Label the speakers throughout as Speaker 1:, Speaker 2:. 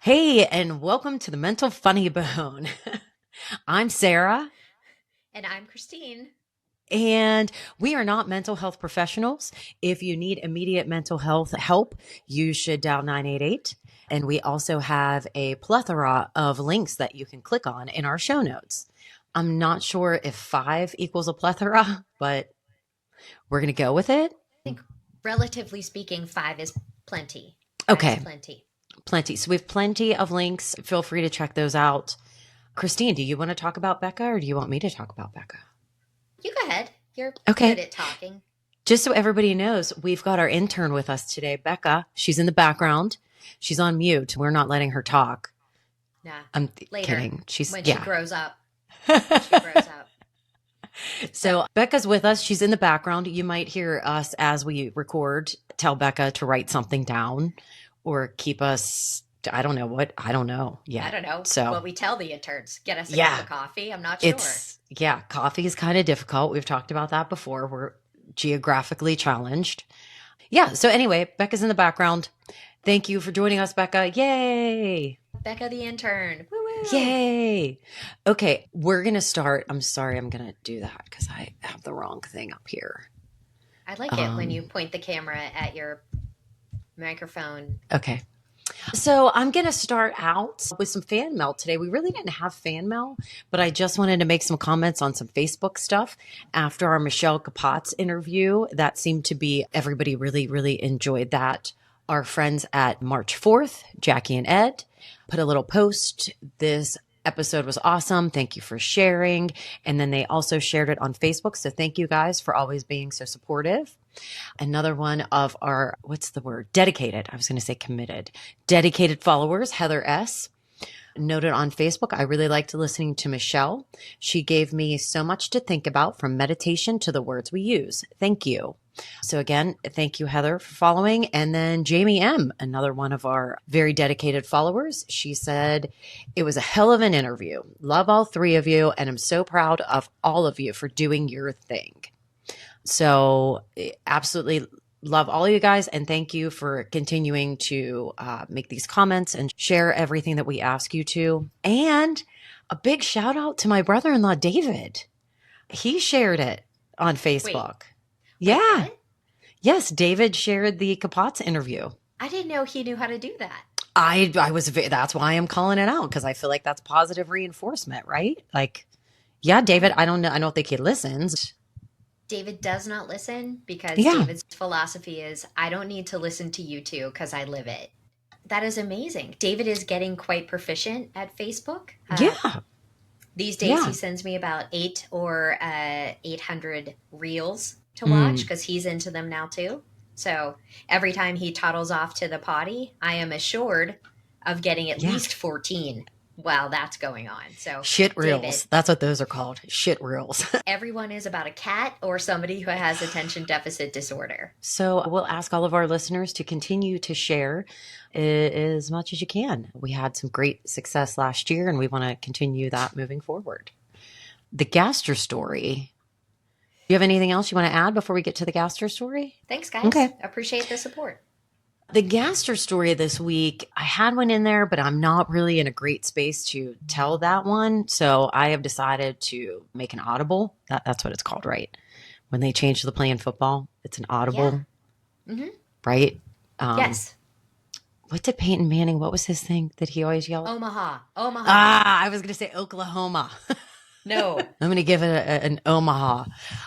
Speaker 1: Hey, and welcome to the Mental Funny Bone. I'm Sarah,
Speaker 2: And I'm Christine.
Speaker 1: and we are not mental health professionals. If you need immediate mental health help, you should dial 988. And we also have a plethora of links that you can click on in our show notes. I'm not sure if five equals a plethora, but we're going to go with it.
Speaker 2: I think, relatively speaking, five is plenty. Five is
Speaker 1: Okay,
Speaker 2: plenty.
Speaker 1: plenty. So we have plenty of links. Feel free to check those out. Christine, do you want to talk about Becca or do you want me to talk about Becca?
Speaker 2: You go ahead. You're good
Speaker 1: Okay.
Speaker 2: at talking.
Speaker 1: Just so everybody knows, we've got our intern with us today, Becca. She's in the background. She's on mute. We're not letting her talk.
Speaker 2: Nah,
Speaker 1: I'm
Speaker 2: later
Speaker 1: kidding. She's,
Speaker 2: when she
Speaker 1: yeah.
Speaker 2: grows up. When she grows up. So,
Speaker 1: So Becca's with us. She's in the background. You might hear us as we record tell Becca to write something down or keep us, I don't know what, I don't know
Speaker 2: I
Speaker 1: yet.
Speaker 2: don't know
Speaker 1: So
Speaker 2: what we tell the interns. Get us a cup
Speaker 1: yeah,
Speaker 2: of coffee. I'm not sure.
Speaker 1: coffee is kind of difficult. We've talked about that before. We're geographically challenged. Yeah. So anyway, Becca's in the background. Thank you for joining us, Becca. Yay.
Speaker 2: Becca the intern. Woo woo.
Speaker 1: Yay. Okay. We're going to start. I'm sorry. I'm going to do that because I have the wrong thing up here.
Speaker 2: I like it when you
Speaker 1: Um,
Speaker 2: point the camera at your microphone.
Speaker 1: okay. So I'm going to start out with some fan mail today. We really didn't have fan mail, but I just wanted to make some comments on some Facebook stuff after our Michelle Capot's interview. That seemed to be everybody really, really enjoyed that. Our friends at March 4th, Jackie and Ed, put a little post. This episode was awesome. Thank you for sharing. And then they also shared it on Facebook. So thank you guys for always being so supportive. Another one of our, what's the word? Dedicated. I was going to say committed. Dedicated followers, Heather S. noted on Facebook, I really liked listening to Michelle. She gave me so much to think about from meditation to the words we use. Thank you. So again, thank you, Heather, for following. And then Jamie M., another one of our very dedicated followers, she said, it was a hell of an interview. Love all three of you. And I'm so proud of all of you for doing your thing. So absolutely love all you guys. And thank you for continuing to make these comments and share everything that we ask you to. And a big shout out to my brother-in-law, David. He shared it on
Speaker 2: Wait,
Speaker 1: Facebook.
Speaker 2: wait,
Speaker 1: Yeah.
Speaker 2: what?
Speaker 1: Yes. David shared the Kapotz interview.
Speaker 2: I didn't know he knew how to do that.
Speaker 1: That's why I'm calling it out because I feel like that's positive reinforcement, right? Like, yeah, David, I don't know. I don't think he listens.
Speaker 2: David does not listen because
Speaker 1: Yeah.
Speaker 2: David's philosophy is I don't need to listen to you two because I live it. That is amazing. David is getting quite proficient at Facebook.
Speaker 1: Yeah.
Speaker 2: These days, he
Speaker 1: Yeah.
Speaker 2: sends me about 800 reels to watch
Speaker 1: Mm,
Speaker 2: because he's into them now too. So every time he toddles off to the potty, I am assured of getting at
Speaker 1: yeah.
Speaker 2: least 14 while that's going on. So,
Speaker 1: Shit
Speaker 2: David,
Speaker 1: reels. That's what those are called. Shit reels.
Speaker 2: everyone is about a cat or somebody who has attention deficit disorder.
Speaker 1: So we'll ask all of our listeners to continue to share as much as you can. We had some great success last year and we want to continue that moving forward. The Gaster story. Do you have anything else you want to add before we get to the Gaster story?
Speaker 2: Thanks, guys.
Speaker 1: Okay.
Speaker 2: Appreciate the support.
Speaker 1: The Gaster story this week, I had one in there, but I'm not really in a great space to tell that one. So I have decided to make an audible. That's what it's called, right? When they change the play in football, it's an
Speaker 2: Yeah.
Speaker 1: audible,
Speaker 2: Mm-hmm.
Speaker 1: right? Um,
Speaker 2: Yes.
Speaker 1: what did Peyton Manning, what was his thing that he always yelled?
Speaker 2: Omaha. Omaha.
Speaker 1: I was going to say Oklahoma.
Speaker 2: No.
Speaker 1: I'm going to give it an Omaha.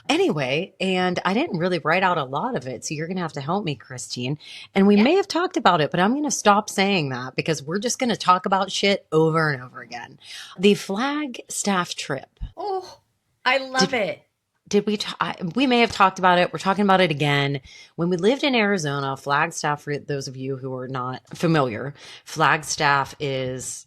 Speaker 1: Anyway, and I didn't really write out a lot of it. So you're going to have to help me, Christine. And we
Speaker 2: Yeah.
Speaker 1: may have talked about it, but I'm going to stop saying that because we're just going to talk about shit over and over again. The Flagstaff trip.
Speaker 2: Oh, I love
Speaker 1: Did
Speaker 2: it.
Speaker 1: did we may have talked about it. We're talking about it again. When we lived in Arizona, Flagstaff, for those of you who are not familiar, Flagstaff is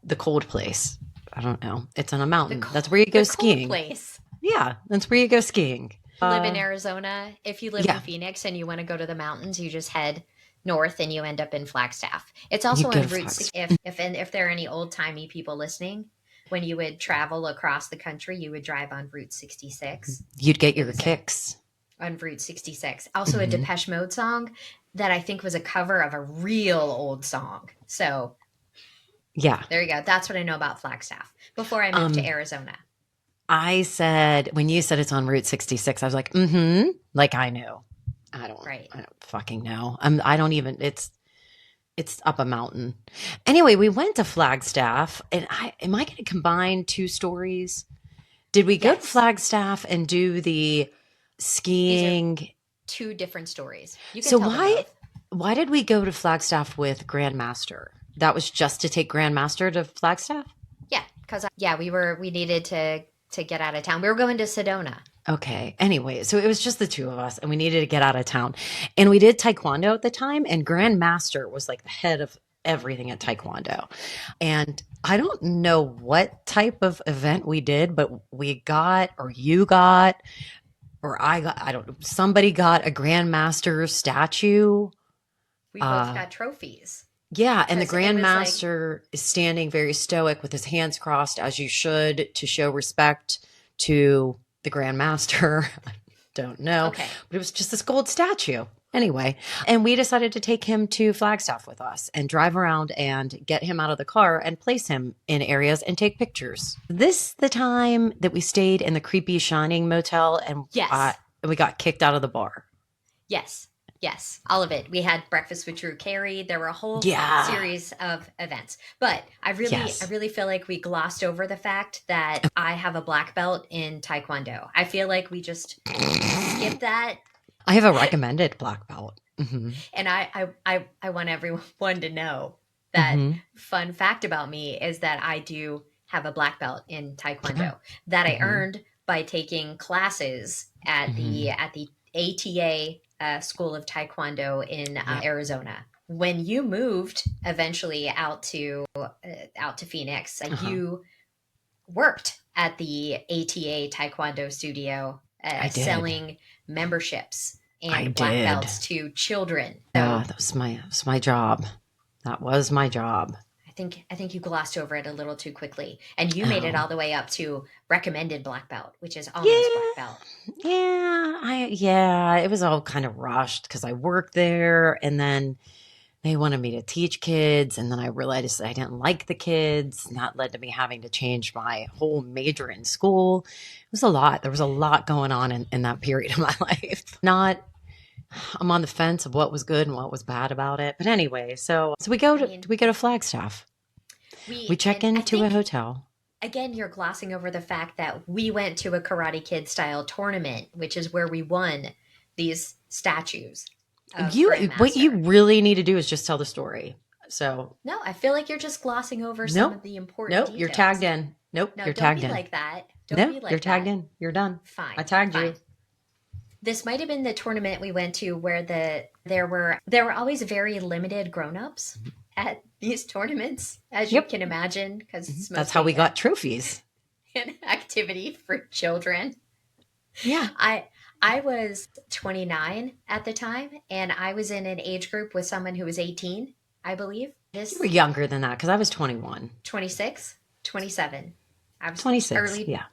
Speaker 1: the cold place. I don't know. It's on a
Speaker 2: The
Speaker 1: mountain. That's
Speaker 2: cold,
Speaker 1: where you go
Speaker 2: the cold
Speaker 1: skiing.
Speaker 2: place.
Speaker 1: Yeah, that's where you go skiing.
Speaker 2: You live in Arizona. If you live in
Speaker 1: Yeah,
Speaker 2: Phoenix and you want to go to the mountains, you just head north and you end up in Flagstaff. It's
Speaker 1: you
Speaker 2: also
Speaker 1: go to
Speaker 2: on Route
Speaker 1: Flagstaff.
Speaker 2: 6. If there are any old timey people listening, when you would travel across the country, you would drive on Route 66.
Speaker 1: You'd get
Speaker 2: It
Speaker 1: your
Speaker 2: was a
Speaker 1: kicks.
Speaker 2: on Route 66. Also a
Speaker 1: Hmm.
Speaker 2: Depeche Mode song that I think was a cover of a real old song. So
Speaker 1: Yeah.
Speaker 2: There you go. That's what I know about Flagstaff before I moved to Arizona.
Speaker 1: I said, when you said it's on Route 66, I was like, like I knew.
Speaker 2: Right.
Speaker 1: I don't fucking know. I don't even, it's up a mountain. Anyway, we went to Flagstaff and am I going to combine two stories? Did we go to
Speaker 2: Yes.
Speaker 1: Flagstaff and do the
Speaker 2: These are
Speaker 1: skiing?
Speaker 2: two different stories. You can
Speaker 1: So
Speaker 2: tell them both.
Speaker 1: why did we go to Flagstaff with Grandmaster? That was just to take Grandmaster to Flagstaff?
Speaker 2: Yeah, because yeah, we needed to get out of town. We were going to Sedona.
Speaker 1: Okay. Anyway, so it was just the two of us and we needed to get out of town. And we did Taekwondo at the time, and Grandmaster was like the head of everything at Taekwondo. And I don't know what type of event we did, but we got, or you got, or I got, I don't know, somebody got a Grandmaster statue.
Speaker 2: We both
Speaker 1: Uh,
Speaker 2: got trophies
Speaker 1: yeah, and the
Speaker 2: because it was like,
Speaker 1: Grandmaster is standing very stoic with his hands crossed, as you should, to show respect to the Grandmaster. I don't know,
Speaker 2: okay,
Speaker 1: but it was just this gold statue. Anyway, and we decided to take him to Flagstaff with us and drive around and get him out of the car and place him in areas and take pictures. This the time that we stayed in the creepy Shining Motel, and
Speaker 2: yes,
Speaker 1: we got kicked out of the bar.
Speaker 2: yes, yes, all of it. We had breakfast with Drew Carey. There were a whole
Speaker 1: Yeah.
Speaker 2: series of events, but I
Speaker 1: Yes.
Speaker 2: really feel like we glossed over the fact that I have a black belt in Taekwondo. I feel like we just skipped that.
Speaker 1: I have a recommended black belt.
Speaker 2: And I want everyone to know that
Speaker 1: hmm
Speaker 2: fun fact about me is that I do have a black belt in
Speaker 1: Yeah.
Speaker 2: Taekwondo that I
Speaker 1: hmm
Speaker 2: earned by taking classes
Speaker 1: hmm
Speaker 2: at the ATA School of Taekwondo in
Speaker 1: Yep.
Speaker 2: Arizona. When you moved eventually out to Phoenix,
Speaker 1: Uh-huh.
Speaker 2: you worked at the ATA Taekwondo studio
Speaker 1: I did.
Speaker 2: selling memberships
Speaker 1: I
Speaker 2: and black
Speaker 1: did.
Speaker 2: belts to children.
Speaker 1: Yeah,
Speaker 2: So
Speaker 1: that was my job. That was my job.
Speaker 2: I think you glossed over it a little too quickly, and you made it
Speaker 1: Oh.
Speaker 2: all the way up to recommended black belt, which is almost
Speaker 1: Yeah.
Speaker 2: black belt.
Speaker 1: Yeah, it was all kind of rushed because I worked there, and then they wanted me to teach kids, and then I realized I didn't like the kids, and that led to me having to change my whole major in school. It was a lot. There was a lot going on in that period of my life. Not I'm on the fence of what was good and what was bad about it. But anyway, so
Speaker 2: I mean,
Speaker 1: we go to Flagstaff. We check
Speaker 2: and I
Speaker 1: into a
Speaker 2: think
Speaker 1: hotel.
Speaker 2: again you're glossing over the fact that we went to a Karate Kid style tournament, which is where we won these statues of
Speaker 1: What you
Speaker 2: Grandmaster.
Speaker 1: really need to do is just tell the story. So
Speaker 2: No, I feel like you're just glossing over some
Speaker 1: nope,
Speaker 2: of the important
Speaker 1: nope, you're tagged
Speaker 2: details.
Speaker 1: in. Nope,
Speaker 2: No,
Speaker 1: you're
Speaker 2: don't
Speaker 1: tagged
Speaker 2: be
Speaker 1: in.
Speaker 2: like that. Don't
Speaker 1: No,
Speaker 2: be
Speaker 1: you're
Speaker 2: like
Speaker 1: tagged
Speaker 2: that.
Speaker 1: in. You're done. I
Speaker 2: Fine,
Speaker 1: tagged you.
Speaker 2: fine. This might have been the tournament we went to where there were always very limited grown-ups at these tournaments, as you
Speaker 1: Yep.
Speaker 2: can imagine, because it's
Speaker 1: That's how we
Speaker 2: mostly
Speaker 1: got trophies.
Speaker 2: an activity for children.
Speaker 1: Yeah.
Speaker 2: I was 29 at the time, and I was in an age group with someone who was 18, I believe.
Speaker 1: You were
Speaker 2: This
Speaker 1: younger than that because I was 21.
Speaker 2: 26, 27. I was
Speaker 1: 26.
Speaker 2: early
Speaker 1: Yeah.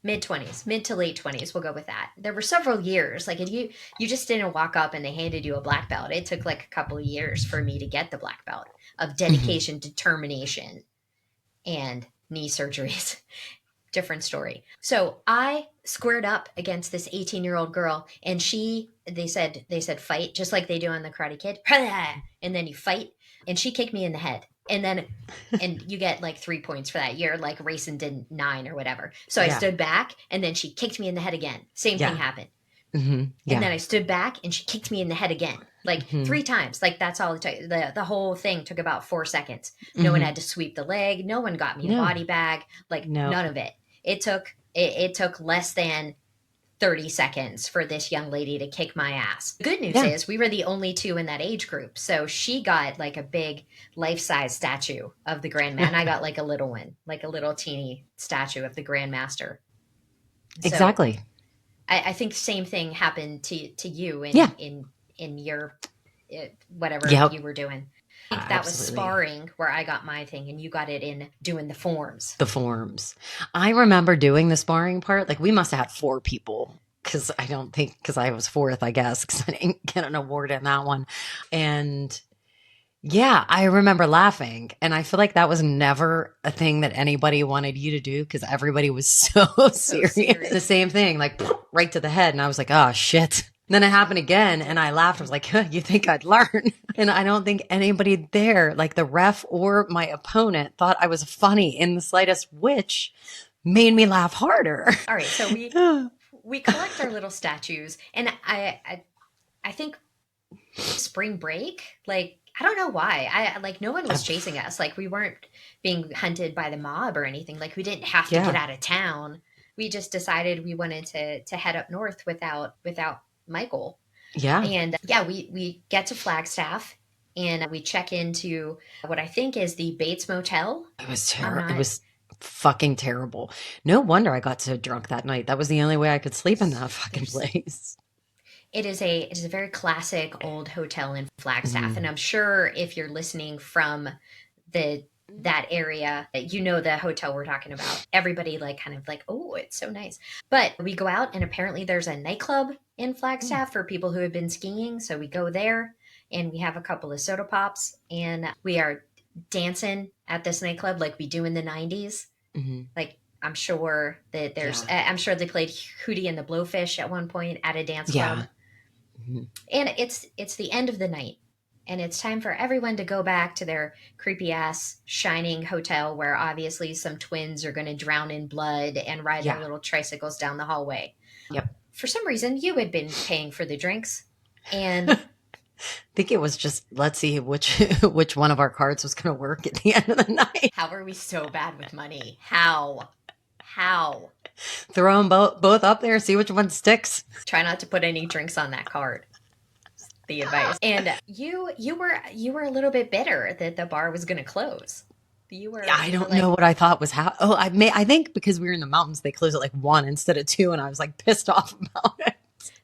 Speaker 2: mid 20s, mid to late 20s. We'll go with that. There were several years. Like you just didn't walk up and they handed you a black belt. It took like a couple of years for me to get the black belt of
Speaker 1: Mhm.
Speaker 2: dedication, determination, and knee surgeries. Different story. So I squared up against this 18-year-old girl, and they said fight, just like they do on the Karate Kid. And then you fight, and she kicked me in the head. And you get like 3 points for that. You're like racing to 9 or whatever. So I
Speaker 1: Yeah.
Speaker 2: stood back, and then she kicked me in the head again. Same thing
Speaker 1: Yeah.
Speaker 2: happened. And
Speaker 1: Yeah.
Speaker 2: then I stood back, and she kicked me in the head again, like
Speaker 1: hmm
Speaker 2: 3 times. Like that's all it took. The whole thing took about 4 seconds. No one had to sweep the leg. No one got me a
Speaker 1: No.
Speaker 2: body bag. Like
Speaker 1: No.
Speaker 2: none of it. It took less than 30 seconds for this young lady to kick my ass. The good news
Speaker 1: Yeah.
Speaker 2: is we were the only two in that age group. So she got like a big life-size statue of the Grandmaster. I got like a little one, like a little teeny statue of the Grandmaster. So
Speaker 1: Exactly.
Speaker 2: I think same thing happened to you
Speaker 1: Yeah.
Speaker 2: in your whatever
Speaker 1: Yep.
Speaker 2: you were doing. I think that was
Speaker 1: Absolutely.
Speaker 2: sparring where I got my thing and you got it in doing the forms.
Speaker 1: The forms. I remember doing the sparring part. Like we must have had 4 people because I was fourth, I guess, because I didn't get an award in that one. And Yeah, I remember laughing. And I feel like that was never a thing that anybody wanted you to do because everybody was so
Speaker 2: So
Speaker 1: serious. The
Speaker 2: serious.
Speaker 1: same thing, like right to the head. And I was like, oh shit. And then it happened again and I laughed. I was like, huh, you think I'd learn? And I don't think anybody there, like the ref or my opponent, thought I was funny in the slightest, which made me laugh harder.
Speaker 2: All right, so we collect our little statues, and I think spring break, like I don't know why. I like no one was chasing us. Like we weren't being hunted by the mob or anything. Like we didn't have to get
Speaker 1: Yeah.
Speaker 2: out of town. We just decided we wanted to head up north without Michael.
Speaker 1: Yeah.
Speaker 2: And yeah, we get to Flagstaff and we check into what I think is the Bates Motel.
Speaker 1: It was
Speaker 2: I'm
Speaker 1: terrible. It
Speaker 2: not
Speaker 1: was fucking terrible. No wonder I got so drunk that night. That was the only way I could sleep in that fucking
Speaker 2: there's
Speaker 1: place.
Speaker 2: it is a very classic old hotel in Flagstaff, and
Speaker 1: Mhm.
Speaker 2: I'm sure if you're listening from the that area, you know the hotel we're talking about. Everybody like kind of like, oh, it's so nice. But we go out, and apparently there's a nightclub in
Speaker 1: Mm.
Speaker 2: Flagstaff for people who have been skiing. So we go there, and we have a couple of soda pops, and we are dancing at this nightclub like we do in the '90s.
Speaker 1: Mhm.
Speaker 2: Like I'm sure that there's,
Speaker 1: Yeah.
Speaker 2: I'm sure they played Hootie and the Blowfish at one point at a dance club.
Speaker 1: Yeah. Mhm.
Speaker 2: And it's the end of the night, and it's time for everyone to go back to their creepy ass shining hotel where obviously some twins are going to drown in blood and ride their
Speaker 1: Yeah.
Speaker 2: little tricycles down the hallway.
Speaker 1: Yep.
Speaker 2: For some reason you had been paying for the drinks, and
Speaker 1: Think it was just let's see which which one of our cards was going to work at the end of the night.
Speaker 2: how are we so bad with money? How
Speaker 1: Throw them both up there, see which one sticks.
Speaker 2: try not to put any drinks on that card, the advice. And you were a little bit bitter that the bar was going to close. you
Speaker 1: Yeah,
Speaker 2: were
Speaker 1: I
Speaker 2: you were
Speaker 1: don't know
Speaker 2: like,
Speaker 1: what I thought was how. Oh, I think because we were in the mountains, they closed at like 1 instead of 2, and I was like pissed off about it.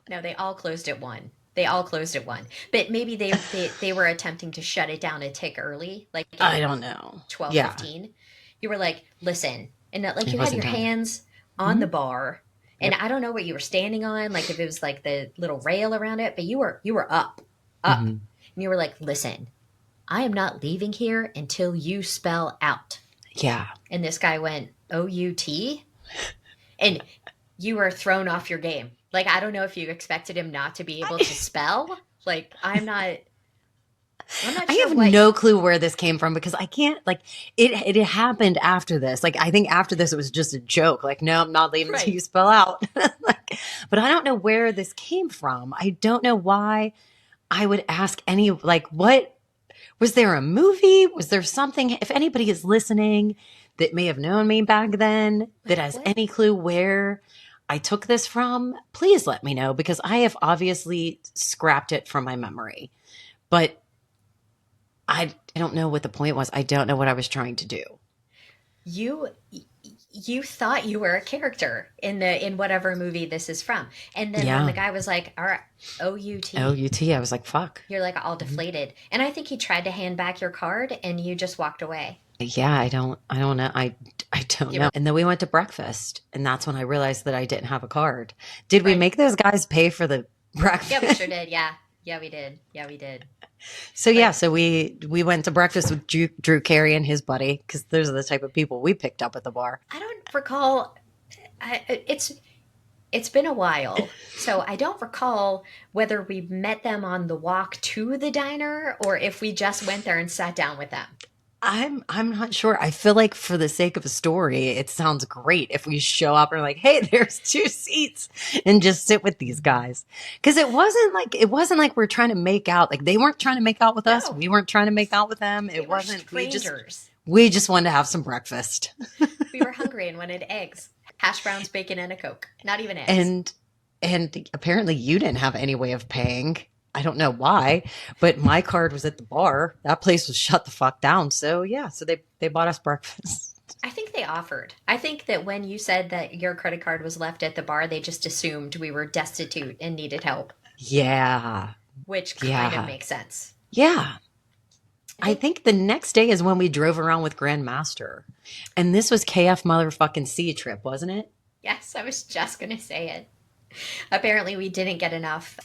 Speaker 2: no, they all closed at one. They all closed at one. But maybe they were attempting to shut it down a tick early, like
Speaker 1: I
Speaker 2: at
Speaker 1: don't know.
Speaker 2: twelve
Speaker 1: Yeah,
Speaker 2: fifteen. You were like, listen, and like
Speaker 1: it
Speaker 2: you had
Speaker 1: wasn't
Speaker 2: your
Speaker 1: done.
Speaker 2: hands on the
Speaker 1: Mhm.
Speaker 2: bar, and
Speaker 1: Yep.
Speaker 2: I don't know what you were standing on, like if it was like the little rail around it, but you were up,
Speaker 1: Hmm.
Speaker 2: and you were like, listen, I am not leaving here until you spell out.
Speaker 1: Yeah.
Speaker 2: And this guy went OUT, and you were thrown off your game. Like I don't know if you expected him not to be able to spell. Like I'm not
Speaker 1: I
Speaker 2: sure
Speaker 1: have
Speaker 2: what.
Speaker 1: no clue where this came from because I can't like it happened after this. Like I think after this it was just a joke. Like, no, I'm not leaving until
Speaker 2: Right.
Speaker 1: you spell out. Like, but I don't know where this came from. I don't know why I would ask any like what was there a movie? Was there something if anybody is listening that may have known me back then that
Speaker 2: Like
Speaker 1: has
Speaker 2: what?
Speaker 1: any clue where I took this from, please let me know because I have obviously scrapped it from my memory. But I don't know what the point was. I don't know what I was trying to do.
Speaker 2: You you thought you were a character in whatever movie this is from. And then when the
Speaker 1: Yeah.
Speaker 2: guy was like, all right, OUT,
Speaker 1: OUT. I was like, fuck.
Speaker 2: you're like all
Speaker 1: Mhm.
Speaker 2: deflated. And I think he tried to hand back your card and you just walked away.
Speaker 1: Yeah, I don't know. I don't
Speaker 2: You
Speaker 1: know.
Speaker 2: were,
Speaker 1: And then we went to breakfast and that's when I realized that I didn't have a card. Did we
Speaker 2: right.
Speaker 1: make those guys pay for the
Speaker 2: Yeah, we
Speaker 1: breakfast?
Speaker 2: sure did. Yeah. Yeah, we did. Yeah, we did.
Speaker 1: So yeah,
Speaker 2: But
Speaker 1: so we went to breakfast with Drew Carey and his buddy because those are the type of people we picked up at the bar.
Speaker 2: I don't recall. It's been a while, so I don't recall whether we met them on the walk to the diner or if we just went there and sat down with them.
Speaker 1: I'm not sure. I feel like for the sake of a story, it sounds great if we show up and like, hey, there's 2 seats and just sit with these guys. Because it wasn't like we're trying to make out. Like they weren't trying to make out with us.
Speaker 2: No,
Speaker 1: We weren't trying to make out with them.
Speaker 2: we
Speaker 1: It
Speaker 2: were
Speaker 1: wasn't. We just
Speaker 2: strangers.
Speaker 1: we just wanted to have some breakfast.
Speaker 2: We were hungry and wanted eggs, hash browns, bacon, and a Coke. Not even eggs.
Speaker 1: And apparently you didn't have any way of paying. I don't know why, but my card was at the bar. That place was shut the fuck down. So yeah, so they bought us breakfast.
Speaker 2: I think they offered. I think that when you said that your credit card was left at the bar, they just assumed we were destitute and needed help,
Speaker 1: Yeah.
Speaker 2: which kind of
Speaker 1: Yeah.
Speaker 2: makes sense.
Speaker 1: Yeah.
Speaker 2: I
Speaker 1: I
Speaker 2: think,
Speaker 1: think the next day is when we drove around with Grandmaster. And this was KF motherfucking C trip, wasn't it?
Speaker 2: yes, I was just going to say it. Apparently we didn't get enough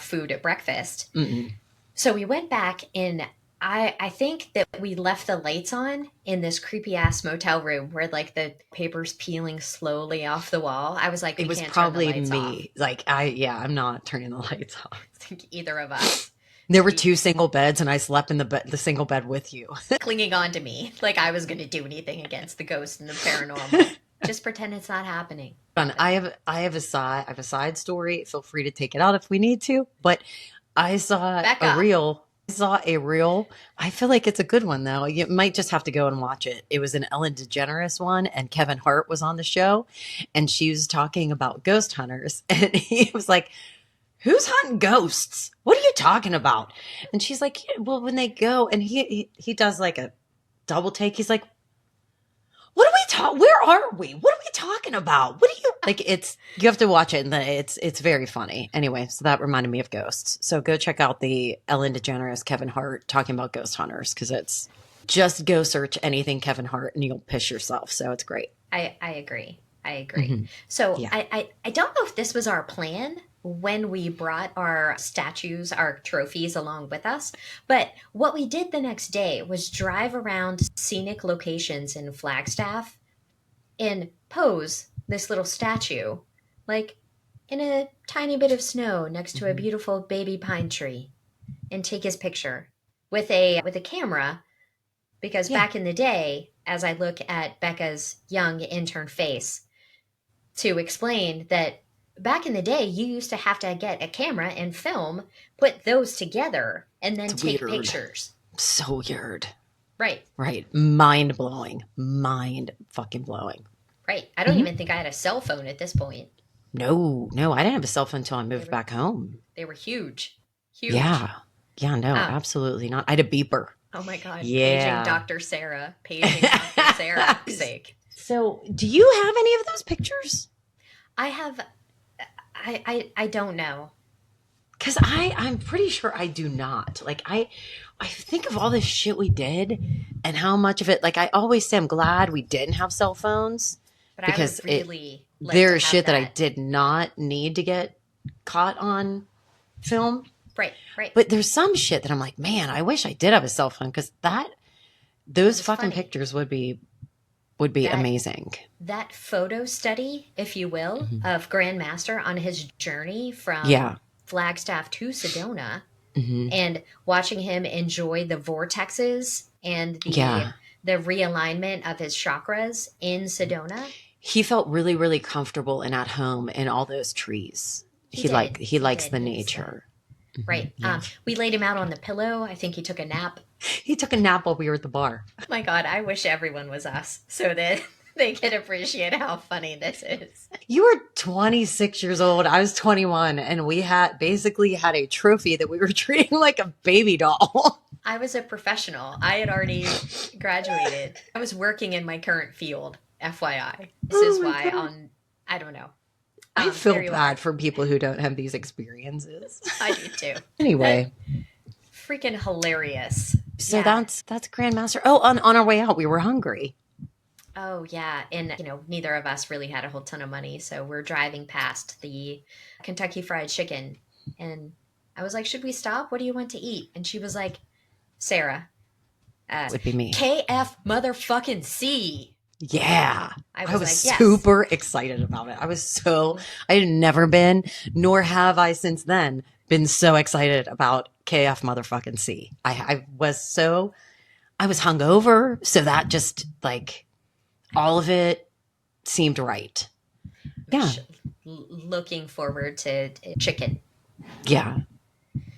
Speaker 2: food at breakfast.
Speaker 1: Mm-mm.
Speaker 2: So we went back, and I think that we left the lights on in this creepy ass motel room where like the paper's peeling slowly off the wall. I was like,
Speaker 1: It
Speaker 2: we
Speaker 1: was
Speaker 2: can't turn the
Speaker 1: probably
Speaker 2: lights off.
Speaker 1: me. Like I'm not turning the lights off.
Speaker 2: I think either of us
Speaker 1: There were
Speaker 2: be
Speaker 1: two single beds, and I slept in the single bed with you.
Speaker 2: clinging on to me like I was going to do anything against the ghost and the paranormal. Just pretend it's not happening.
Speaker 1: Fun. I have a side story. Feel free to take it out if we need to. But I saw a
Speaker 2: Becca.
Speaker 1: reel. I saw a reel. I feel like it's a good one though. You might just have to go and watch it. It was an Ellen DeGeneres one, and Kevin Hart was on the show, and she was talking about ghost hunters, and he was like, "Who's hunting ghosts? What are you talking about?" And she's like, "Yeah, well, when they go," and he does like a double take. He's like, what are we talking? Where are we? What are we talking about? What are you like? It's you have to watch it, and it's very funny. Anyway, so that reminded me of ghosts. So go check out the Ellen DeGeneres Kevin Hart talking about ghost hunters, because it's just go search anything Kevin Hart and you'll piss yourself. So it's great.
Speaker 2: I agree. I agree.
Speaker 1: Mm-hmm.
Speaker 2: So
Speaker 1: Yeah.
Speaker 2: I don't know if this was our plan when we brought our statues, our trophies along with us, but what we did the next day was drive around scenic locations in Flagstaff and pose this little statue, like in a tiny bit of snow next to a
Speaker 1: Mm-hmm.
Speaker 2: beautiful baby pine tree, and take his picture with a camera because
Speaker 1: Yeah.
Speaker 2: back in the day, as I look at Becca's young intern face, to explain that back in the day, you used to have to get a camera and film, put those together, and then
Speaker 1: It's
Speaker 2: take
Speaker 1: weird.
Speaker 2: pictures.
Speaker 1: So weird.
Speaker 2: Right,
Speaker 1: Right. Mind blowing. Mind fucking blowing.
Speaker 2: right. I don't
Speaker 1: Mm-hmm.
Speaker 2: even think I had a cell phone at this point.
Speaker 1: No, I didn't have a cell phone until I
Speaker 2: They
Speaker 1: moved
Speaker 2: were
Speaker 1: back home.
Speaker 2: they were huge, huge.
Speaker 1: Yeah. Yeah, no,
Speaker 2: Um,
Speaker 1: absolutely not. I had a beeper.
Speaker 2: oh my God, paging
Speaker 1: Yeah.
Speaker 2: Dr. Sarah, paging Dr. Sarah's sake.
Speaker 1: So, do you have any of those pictures?
Speaker 2: I have, I don't know.
Speaker 1: Because I'm pretty sure I do not. Like I think of all this shit we did and how much of it. Like I always say, I'm glad we didn't have cell phones,
Speaker 2: But I
Speaker 1: because
Speaker 2: would really like to
Speaker 1: there's
Speaker 2: have
Speaker 1: shit that I
Speaker 2: that.
Speaker 1: did not need to get caught on film.
Speaker 2: Right, right.
Speaker 1: But there's some shit that I'm like, man, I wish I did have a cell phone, because
Speaker 2: It
Speaker 1: those
Speaker 2: was
Speaker 1: fucking
Speaker 2: funny.
Speaker 1: pictures would be
Speaker 2: That
Speaker 1: amazing.
Speaker 2: that photo study, if you will,
Speaker 1: Mhm.
Speaker 2: of Grandmaster on his journey from
Speaker 1: Yeah.
Speaker 2: Flagstaff to Sedona,
Speaker 1: Hmm.
Speaker 2: and watching him enjoy the vortexes and
Speaker 1: Yeah.
Speaker 2: the realignment of his chakras in Sedona.
Speaker 1: He felt really, really comfortable and at home in all those trees.
Speaker 2: He did.
Speaker 1: He
Speaker 2: He
Speaker 1: likes
Speaker 2: did.
Speaker 1: the
Speaker 2: He's
Speaker 1: nature.
Speaker 2: right.
Speaker 1: Yeah.
Speaker 2: We laid him out on the pillow. I think he took a nap.
Speaker 1: He took a nap while we were at the bar.
Speaker 2: Oh my God, I wish everyone was us so that they could appreciate how funny this is.
Speaker 1: You were 26 years old. I was 21, and we had basically had a trophy that we were treating like a baby doll.
Speaker 2: I was a professional. I had already graduated. I was working in my current field, FYI. This
Speaker 1: Oh
Speaker 2: is
Speaker 1: my
Speaker 2: why
Speaker 1: God.
Speaker 2: I don't know.
Speaker 1: I feel
Speaker 2: There you
Speaker 1: bad
Speaker 2: are.
Speaker 1: for people who don't have these experiences.
Speaker 2: I do too.
Speaker 1: Anyway,
Speaker 2: Freaking hilarious.
Speaker 1: so
Speaker 2: Yeah.
Speaker 1: that's Grandmaster. Oh, on our way out, we were hungry.
Speaker 2: Oh yeah. And neither of us really had a whole ton of money, so we're driving past the Kentucky Fried Chicken, and I was like, "Should we stop? What do you want to eat?" And she was like, "Sarah,
Speaker 1: It would be me.
Speaker 2: KF motherfucking C."
Speaker 1: Yeah.
Speaker 2: I
Speaker 1: I
Speaker 2: was
Speaker 1: was
Speaker 2: like, "Yes."
Speaker 1: super excited about it. I had never been, nor have I since then, been so excited about KF motherfucking C. I was hungover, so that just like all of it seemed right. Yeah.
Speaker 2: Looking forward to chicken.
Speaker 1: Yeah.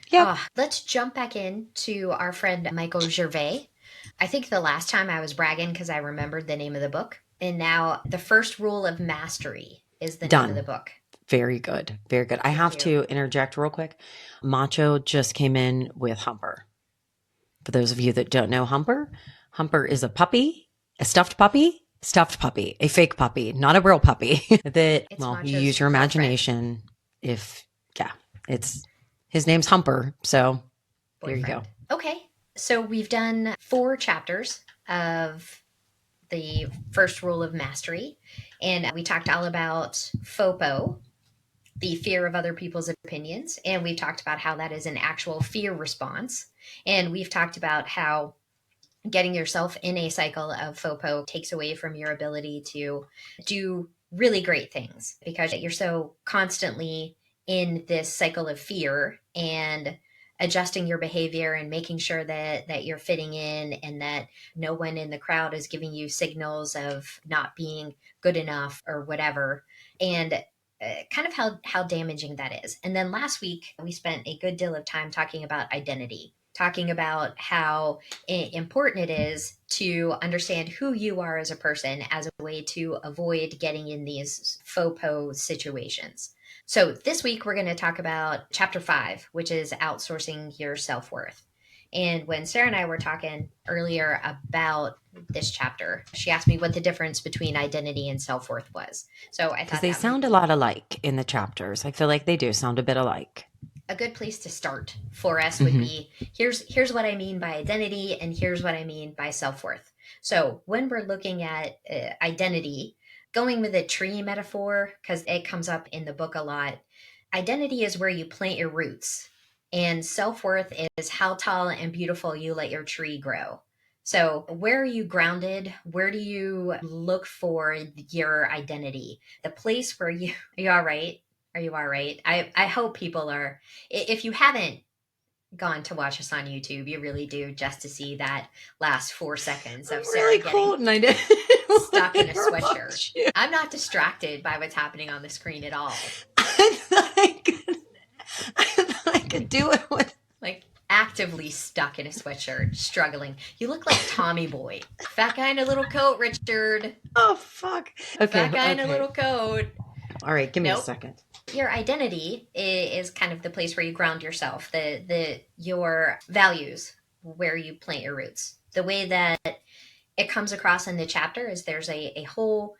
Speaker 1: Yep.
Speaker 2: Let's jump back in to our friend Michael Gervais. I think the last time I was bragging because I remembered the name of the book. And now the first rule of mastery is the name of
Speaker 1: Done.
Speaker 2: the book.
Speaker 1: Very good. Very good. I have to interject real quick. Macho just came in with Humper. For those of you that don't know Humper, Humper is a puppy, a stuffed puppy, a fake puppy, not a real puppy. That,
Speaker 2: It's
Speaker 1: well,
Speaker 2: Macho's
Speaker 1: you use your
Speaker 2: girlfriend.
Speaker 1: imagination. His name's Humper. So there you go.
Speaker 2: Boyfriend. Okay. So we've done 4 chapters of the first rule of mastery. And we talked all about FOPO, the fear of other people's opinions. And we've talked about how that is an actual fear response. And we've talked about how getting yourself in a cycle of FOPO takes away from your ability to do really great things because you're so constantly in this cycle of fear and adjusting your behavior and making sure that you're fitting in and that no one in the crowd is giving you signals of not being good enough or whatever. And kind of how damaging that is. And then last week, we spent a good deal of time talking about identity, talking about how important it is to understand who you are as a person as a way to avoid getting in these FOPO situations. So this week, we're going to talk about chapter 5, which is outsourcing your self worth. And when Sarah and I were talking earlier about this chapter, she asked me what the difference between identity and self worth was. So I
Speaker 1: Because
Speaker 2: thought
Speaker 1: they
Speaker 2: that might
Speaker 1: sound a
Speaker 2: be
Speaker 1: lot alike in the chapters. I feel like they do sound a bit alike.
Speaker 2: a good place to start for us would
Speaker 1: Mm-hmm.
Speaker 2: be here's what I mean by identity and here's what I mean by self-worth. So when we're looking at identity, going with a tree metaphor because it comes up in the book a lot, identity is where you plant your roots and self-worth is how tall and beautiful you let your tree grow. So where are you grounded? Where do you look for your identity? The place where you are you all right? Are you all right? I hope people are. If you haven't gone to watch us on YouTube, you really do just to see that last 4 seconds
Speaker 1: I'm
Speaker 2: of Sarah
Speaker 1: really
Speaker 2: getting
Speaker 1: could I didn't
Speaker 2: stuck in a sweatshirt.
Speaker 1: interrupt you.
Speaker 2: I'm not distracted by what's happening on the screen at all.
Speaker 1: I thought I could do it with.
Speaker 2: Like actively stuck in a sweatshirt, struggling. You look like Tommy Boy. Fat guy in a little coat, Richard.
Speaker 1: Oh, fuck. Okay,
Speaker 2: Fat guy in a
Speaker 1: okay.
Speaker 2: little coat.
Speaker 1: All right, give me a
Speaker 2: Nope.
Speaker 1: second.
Speaker 2: Your identity is kind of the place where you ground yourself, the your values, where you plant your roots. The way that it comes across in the chapter is there's a whole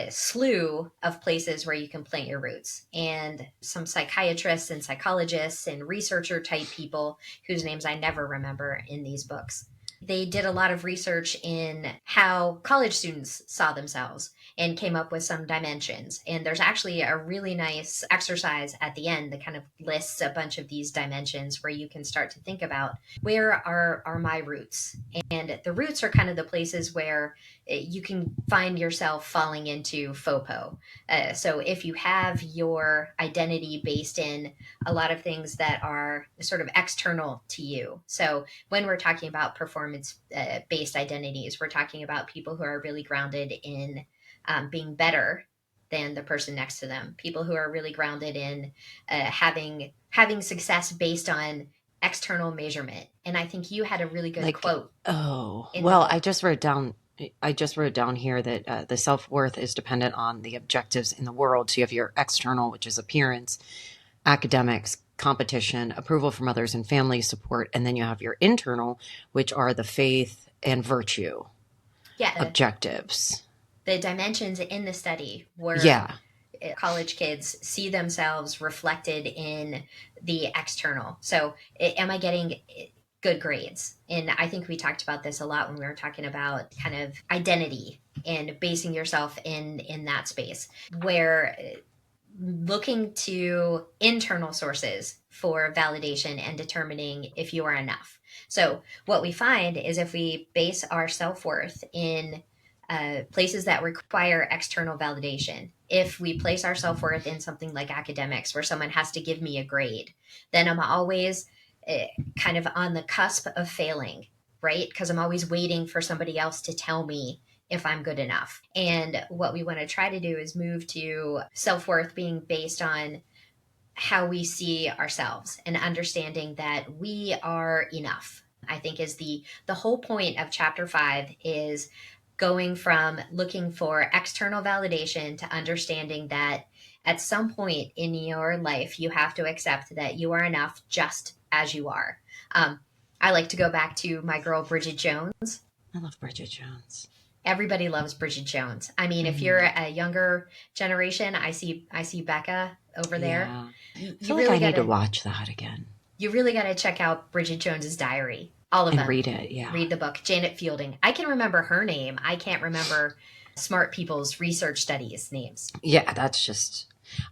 Speaker 2: slew of places where you can plant your roots, and some psychiatrists and psychologists and researcher type people whose names I never remember in these books. They did a lot of research in how college students saw themselves and came up with some dimensions. And there's actually a really nice exercise at the end that kind of lists a bunch of these dimensions where you can start to think about where are my roots. And the roots are kind of the places where you can find yourself falling into FOPO. So if you have your identity based in a lot of things that are sort of external to you. So when we're talking about performance based identities, we're talking about people who are really grounded in being better than the person next to them. People who are really grounded in having success based on external measurement. And I think you had a really good
Speaker 1: Like,
Speaker 2: quote
Speaker 1: oh,
Speaker 2: in the
Speaker 1: well,
Speaker 2: book.
Speaker 1: I just wrote down here that the self-worth is dependent on the objectives in the world. So you have your external, which is appearance, academics, competition, approval from others and family support. And then you have your internal, which are the faith and virtue
Speaker 2: Yeah,
Speaker 1: objectives.
Speaker 2: the dimensions in the study were
Speaker 1: Yeah.
Speaker 2: college kids see themselves reflected in the external. So, am I getting good grades? And I think we talked about this a lot when we were talking about kind of identity and basing yourself in that space where looking to internal sources for validation and determining if you are enough. So, what we find is if we base our self worth in places that require external validation, if we place our self worth in something like academics, where someone has to give me a grade, then I'm always kind of on the cusp of failing, right? Because I'm always waiting for somebody else to tell me if I'm good enough. And what we want to try to do is move to self worth being based on how we see ourselves and understanding that we are enough. I think is the whole point of chapter 5 is going from looking for external validation to understanding that at some point in your life you have to accept that you are enough just as you are. Um, I like to go back to my girl Bridget Jones.
Speaker 1: I love Bridget Jones.
Speaker 2: Everybody loves Bridget Jones. I mean, if
Speaker 1: Mhm.
Speaker 2: you're a younger generation, I see Becca over there.
Speaker 1: Yeah. I
Speaker 2: You
Speaker 1: feel like I
Speaker 2: really
Speaker 1: need to
Speaker 2: gotta
Speaker 1: watch that again
Speaker 2: you really gotta check out Bridget Jones's diary. All of
Speaker 1: and
Speaker 2: them.
Speaker 1: read it. Yeah.
Speaker 2: Read the book. Janet Fielding. I can remember her name. I can't remember smart people's research studies names.
Speaker 1: Yeah, that's just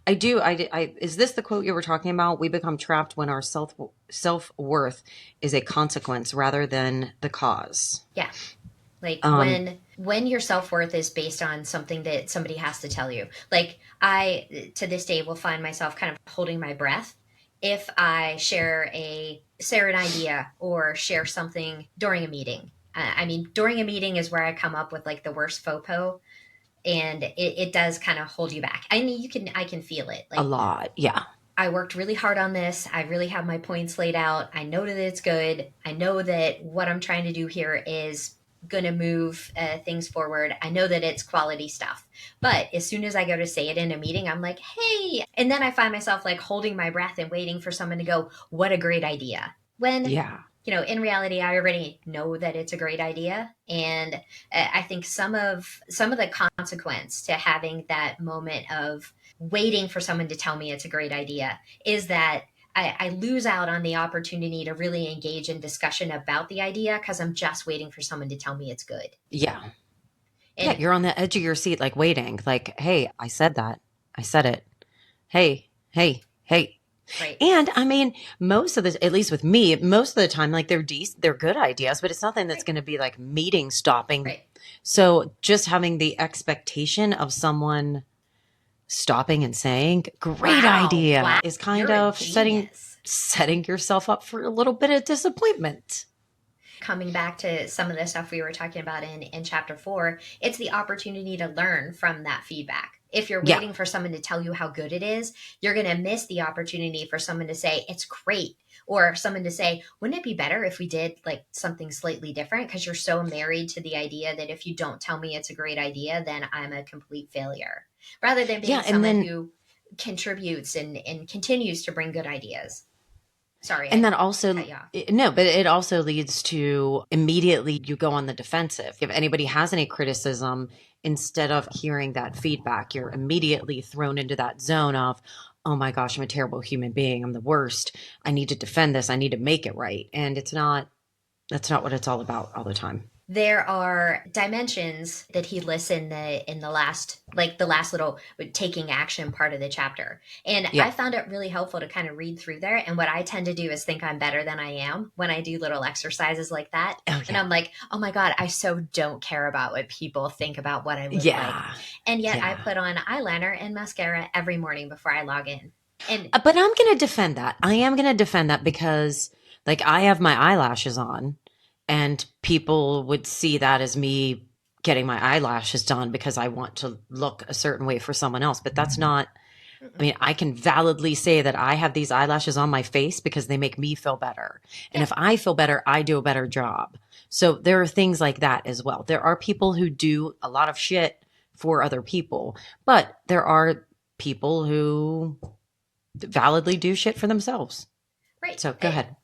Speaker 1: I do. Is this the quote you were talking about? We become trapped when our self-worth is a consequence rather than the cause.
Speaker 2: Yeah. Like
Speaker 1: Um,
Speaker 2: when your self-worth is based on something that somebody has to tell you. Like I to this day will find myself kind of holding my breath if I share an idea or share something during a meeting. I mean, during a meeting is where I come up with like the worst FOPO, and it does kind of hold you back. I mean, I can feel it.
Speaker 1: a
Speaker 2: Like
Speaker 1: lot. Yeah.
Speaker 2: I worked really hard on this. I really have my points laid out. I know that it's good. I know that what I'm trying to do here is going to move things forward. I know that it's quality stuff. But as soon as I go to say it in a meeting, I'm like, hey. And then I find myself like holding my breath and waiting for someone to go, what a great idea. When,
Speaker 1: Yeah.
Speaker 2: in reality, I already know that it's a great idea. And I think some of the consequence to having that moment of waiting for someone to tell me it's a great idea is that I lose out on the opportunity to really engage in discussion about the idea because I'm just waiting for someone to tell me it's good.
Speaker 1: Yeah. Yeah.
Speaker 2: And
Speaker 1: You're on the edge of your seat, like waiting, like, hey, I said that. I said it. Hey, hey, hey.
Speaker 2: right,
Speaker 1: And I mean, most of the, at least with me, most of the time, like they're good ideas, but it's nothing that's
Speaker 2: right,
Speaker 1: going to be like meeting stopping.
Speaker 2: right.
Speaker 1: So just having the expectation of someone stopping and saying, great
Speaker 2: Wow,
Speaker 1: idea
Speaker 2: wow,
Speaker 1: is kind
Speaker 2: you're a
Speaker 1: of
Speaker 2: genius.
Speaker 1: setting yourself up for a little bit of disappointment.
Speaker 2: Coming back to some of the stuff we were talking about in chapter 4, it's the opportunity to learn from that feedback. If you're
Speaker 1: Yeah.
Speaker 2: waiting for someone to tell you how good it is, you're going to miss the opportunity for someone to say it's great, or someone to say, wouldn't it be better if we did like something slightly different, because you're so married to the idea that if you don't tell me it's a great idea, then I'm a complete failure, rather than being
Speaker 1: Yeah. And
Speaker 2: someone
Speaker 1: then,
Speaker 2: who contributes and continues to bring good ideas. Sorry,
Speaker 1: and
Speaker 2: I
Speaker 1: that also,
Speaker 2: cut you off.
Speaker 1: no, but it also leads to immediately you go on the defensive. If anybody has any criticism, instead of hearing that feedback, you're immediately thrown into that zone of, oh my gosh, I'm a terrible human being. I'm the worst. I need to defend this. I need to make it right. And that's not what it's all about all the time.
Speaker 2: There are dimensions that he lists in the last, like the last little taking action part of the chapter, and I
Speaker 1: Yeah.
Speaker 2: found it really helpful to kind of read through there. And what I tend to do is think I'm better than I am when I do little exercises like that.
Speaker 1: Oh,
Speaker 2: And
Speaker 1: yeah.
Speaker 2: I'm like, oh my god, I so don't care about what people think about what I look like,
Speaker 1: Yeah.
Speaker 2: and yet I
Speaker 1: Yeah.
Speaker 2: put on eyeliner and mascara every morning before I log in. And
Speaker 1: But I'm going to defend that. I am going to defend that because, like, I have my eyelashes on, and people would see that as me getting my eyelashes done because I want to look a certain way for someone else. But that's not, I mean, I can validly say that I have these eyelashes on my face because they make me feel better. And
Speaker 2: yeah,
Speaker 1: if I feel better, I do a better job. So there are things like that as well. There are people who do a lot of shit for other people, but there are people who validly do shit for themselves.
Speaker 2: right.
Speaker 1: So go ahead.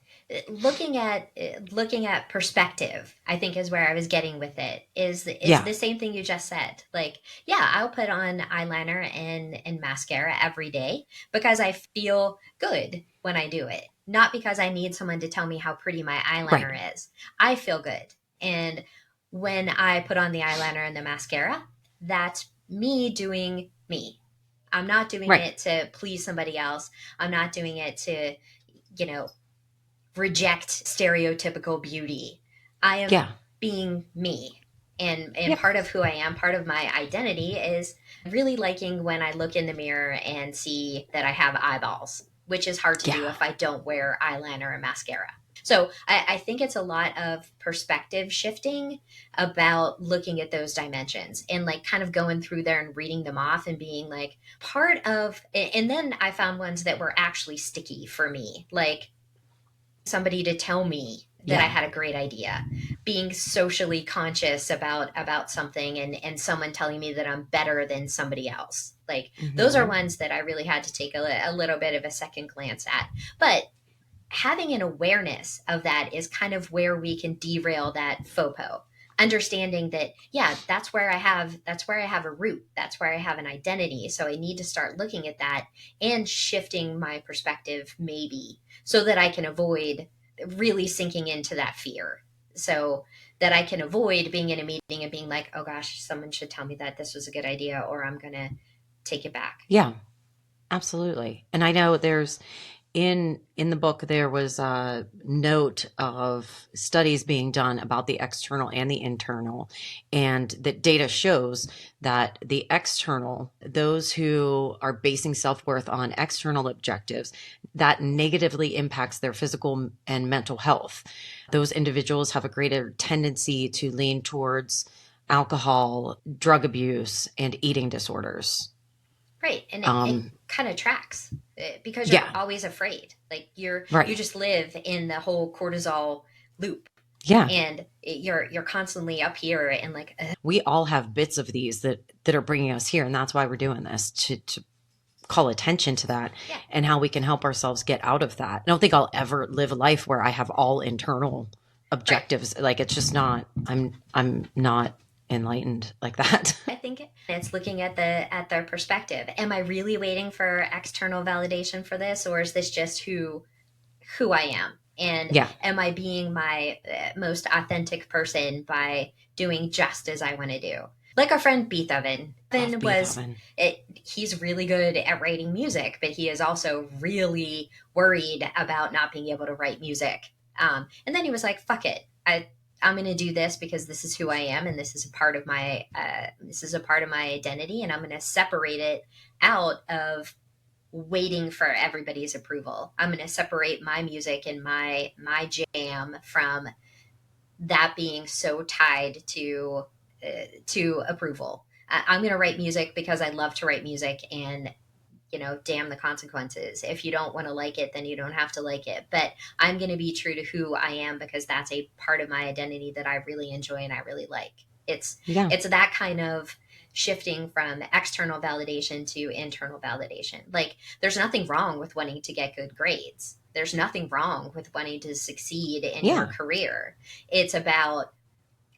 Speaker 2: Looking at perspective, I think, is where I was getting with it, is
Speaker 1: Yeah.
Speaker 2: the same thing you just said. Like, yeah, I'll put on eyeliner and mascara every day because I feel good when I do it, not because I need someone to tell me how pretty my
Speaker 1: Right.
Speaker 2: eyeliner is. I feel good. And when I put on the eyeliner and the mascara, that's me doing me. I'm not doing
Speaker 1: Right.
Speaker 2: it to please somebody else. I'm not doing it to, you know, reject stereotypical beauty. I am
Speaker 1: Yeah.
Speaker 2: being me. And
Speaker 1: Yep.
Speaker 2: part of who I am, part of my identity is really liking when I look in the mirror and see that I have eyeballs, which is hard to do
Speaker 1: Yeah.
Speaker 2: if I don't wear eyeliner and mascara. So I think it's a lot of perspective shifting about looking at those dimensions and like kind of going through there and reading them off and being like part of, and then I found ones that were actually sticky for me, like somebody to tell me that I
Speaker 1: Yeah.
Speaker 2: had a great idea, being socially conscious about something, and someone telling me that I'm better than somebody else. Like those are
Speaker 1: Hmm.
Speaker 2: ones that I really had to take a little bit of a second glance at. But having an awareness of that is kind of where we can derail that FOPO. Understanding that, yeah, that's where I have a root, that's where I have an identity, so I need to start looking at that and shifting my perspective, maybe, so that I can avoid really sinking into that fear, so that I can avoid being in a meeting and being like, oh gosh, someone should tell me that this was a good idea, or I'm gonna take it back.
Speaker 1: Yeah. Absolutely. And I know there's in the book there was a note of studies being done about the external and the internal, and that data shows that the external, those who are basing self-worth on external objectives, that negatively impacts their physical and mental health. Those individuals have a greater tendency to lean towards alcohol, drug abuse, and eating disorders.
Speaker 2: Right. And it
Speaker 1: um
Speaker 2: kind of tracks because you're
Speaker 1: yeah,
Speaker 2: always afraid. Like you
Speaker 1: right.
Speaker 2: just live in the whole cortisol loop,
Speaker 1: Yeah,
Speaker 2: and you're constantly up here and like,
Speaker 1: we all have bits of these that are bringing us here, and that's why we're doing this, to call attention to that
Speaker 2: yeah,
Speaker 1: and how we can help ourselves get out of that. I don't think I'll ever live a life where I have all internal
Speaker 2: right.
Speaker 1: objectives. Like, it's just not, I'm not enlightened like that.
Speaker 2: I think it's looking at the perspective. Am I really waiting for external validation for this, or is this just who I am? And
Speaker 1: Yeah.
Speaker 2: am I being my most authentic person by doing just as I want to do? Like our friend Beethoven.
Speaker 1: Love
Speaker 2: Beethoven was
Speaker 1: Beethoven.
Speaker 2: he's really good at writing music, but he is also really worried about not being able to write music. And then he was like, "Fuck it, I'm going to do this because this is who I am, and this is a part of my identity, and I'm going to separate it out of waiting for everybody's approval. I'm going to separate my music and my jam from that being so tied to approval. I'm going to write music because I love to write music, and damn the consequences. If you don't want to like it, then you don't have to like it. But I'm going to be true to who I am because that's a part of my identity that I really enjoy and I really like. It's
Speaker 1: Yeah.
Speaker 2: it's that kind of shifting from external validation to internal validation. Like, there's nothing wrong with wanting to get good grades. There's nothing wrong with wanting to succeed in your
Speaker 1: Yeah.
Speaker 2: career. It's about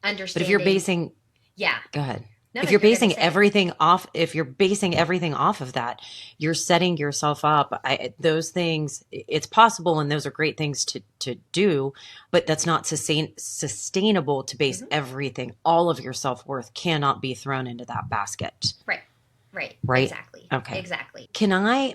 Speaker 1: But if you're
Speaker 2: understanding.
Speaker 1: basing,
Speaker 2: Yeah.
Speaker 1: go ahead.
Speaker 2: No, no,
Speaker 1: If you're
Speaker 2: you're going to
Speaker 1: basing
Speaker 2: say.
Speaker 1: everything off, if you're basing everything off of that, you're setting yourself up. Those things, it's possible, and those are great things to do, but that's not sustainable to base
Speaker 2: Mhm.
Speaker 1: everything. All of your self worth cannot be thrown into that basket,
Speaker 2: Right. Right.
Speaker 1: right?
Speaker 2: Exactly.
Speaker 1: Okay.
Speaker 2: Exactly.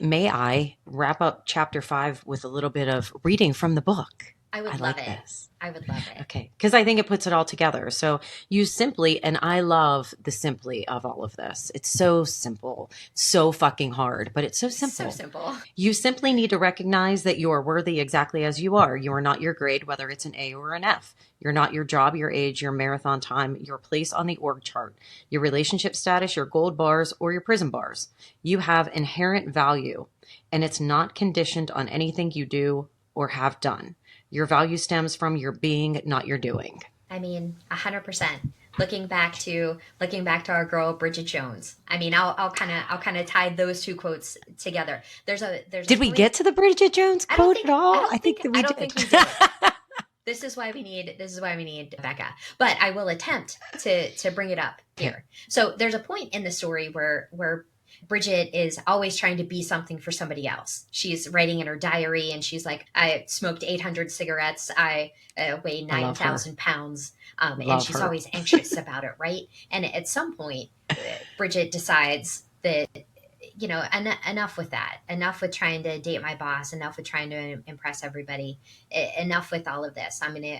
Speaker 1: May I wrap up chapter 5 with a little bit of reading from the book?
Speaker 2: I
Speaker 1: I
Speaker 2: would love
Speaker 1: like
Speaker 2: it.
Speaker 1: this.
Speaker 2: I would love it.
Speaker 1: Okay, because I think it puts it all together. So you simply, and I love the simply of all of this. It's so simple, so fucking hard, but it's so
Speaker 2: So
Speaker 1: simple.
Speaker 2: simple.
Speaker 1: You simply need to recognize that you are worthy exactly as you are. You are not your grade, whether it's an A or an F. You're not your job, your age, your marathon time, your place on the org chart, your relationship status, your gold bars, or your prison bars. You have inherent value, and it's not conditioned on anything you do or have done. Your value stems from your being, not your doing.
Speaker 2: I mean, 100%. Looking back to our girl Bridget Jones. I mean, I'll kind of tie those two quotes together. There's a
Speaker 1: Did we
Speaker 2: point.
Speaker 1: get to the Bridget Jones
Speaker 2: I don't
Speaker 1: quote at
Speaker 2: think I
Speaker 1: all? I
Speaker 2: don't
Speaker 1: think
Speaker 2: think
Speaker 1: that
Speaker 2: I
Speaker 1: we
Speaker 2: don't
Speaker 1: did.
Speaker 2: think we did. This is why we need Becca. But I will attempt to bring it up
Speaker 1: Okay.
Speaker 2: here. So there's a point in the story where Bridget is always trying to be something for somebody else. She's writing in her diary, and she's like, I smoked 800 cigarettes. I weigh
Speaker 1: I love her.
Speaker 2: 9,000 pounds. And
Speaker 1: Love
Speaker 2: she's
Speaker 1: her.
Speaker 2: always anxious about it, right? And at some point, Bridget decides that, enough with that. Enough with trying to date my boss. Enough with trying to impress everybody. Enough with all of this. I'm gonna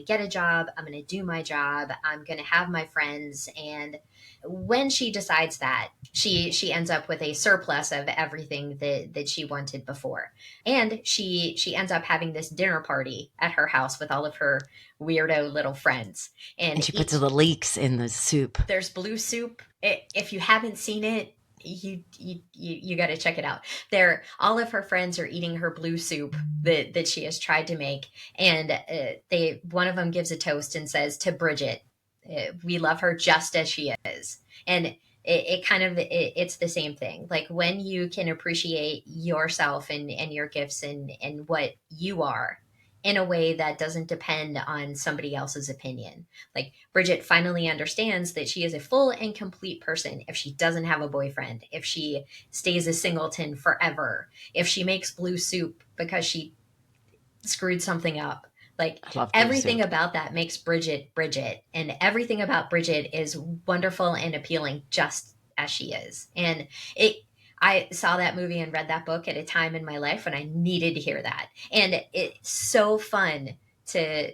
Speaker 2: get a job. I'm gonna do my job. I'm gonna have my friends. And when she decides that, she ends up with a surplus of everything that she wanted before, and she ends up having this dinner party at her house with all of her weirdo little friends, and
Speaker 1: And she puts
Speaker 2: each
Speaker 1: the leeks in the soup.
Speaker 2: there's blue soup. If you haven't seen it, you got to check it out. There, all of her friends are eating her blue soup that she has tried to make, and they one of them gives a toast and says to Bridget, "We love her just as she is." And it's the same thing. Like, when you can appreciate yourself and your gifts and what you are in a way that doesn't depend on somebody else's opinion. Like, Bridget finally understands that she is a full and complete person if she doesn't have a boyfriend, if she stays a singleton forever, if she makes blue soup because she screwed something up. Like,
Speaker 1: I love blue
Speaker 2: everything
Speaker 1: soup.
Speaker 2: about that makes Bridget Bridget, and everything about Bridget is wonderful and appealing just as she is. And it I saw that movie and read that book at a time in my life when I needed to hear that. And it's so fun to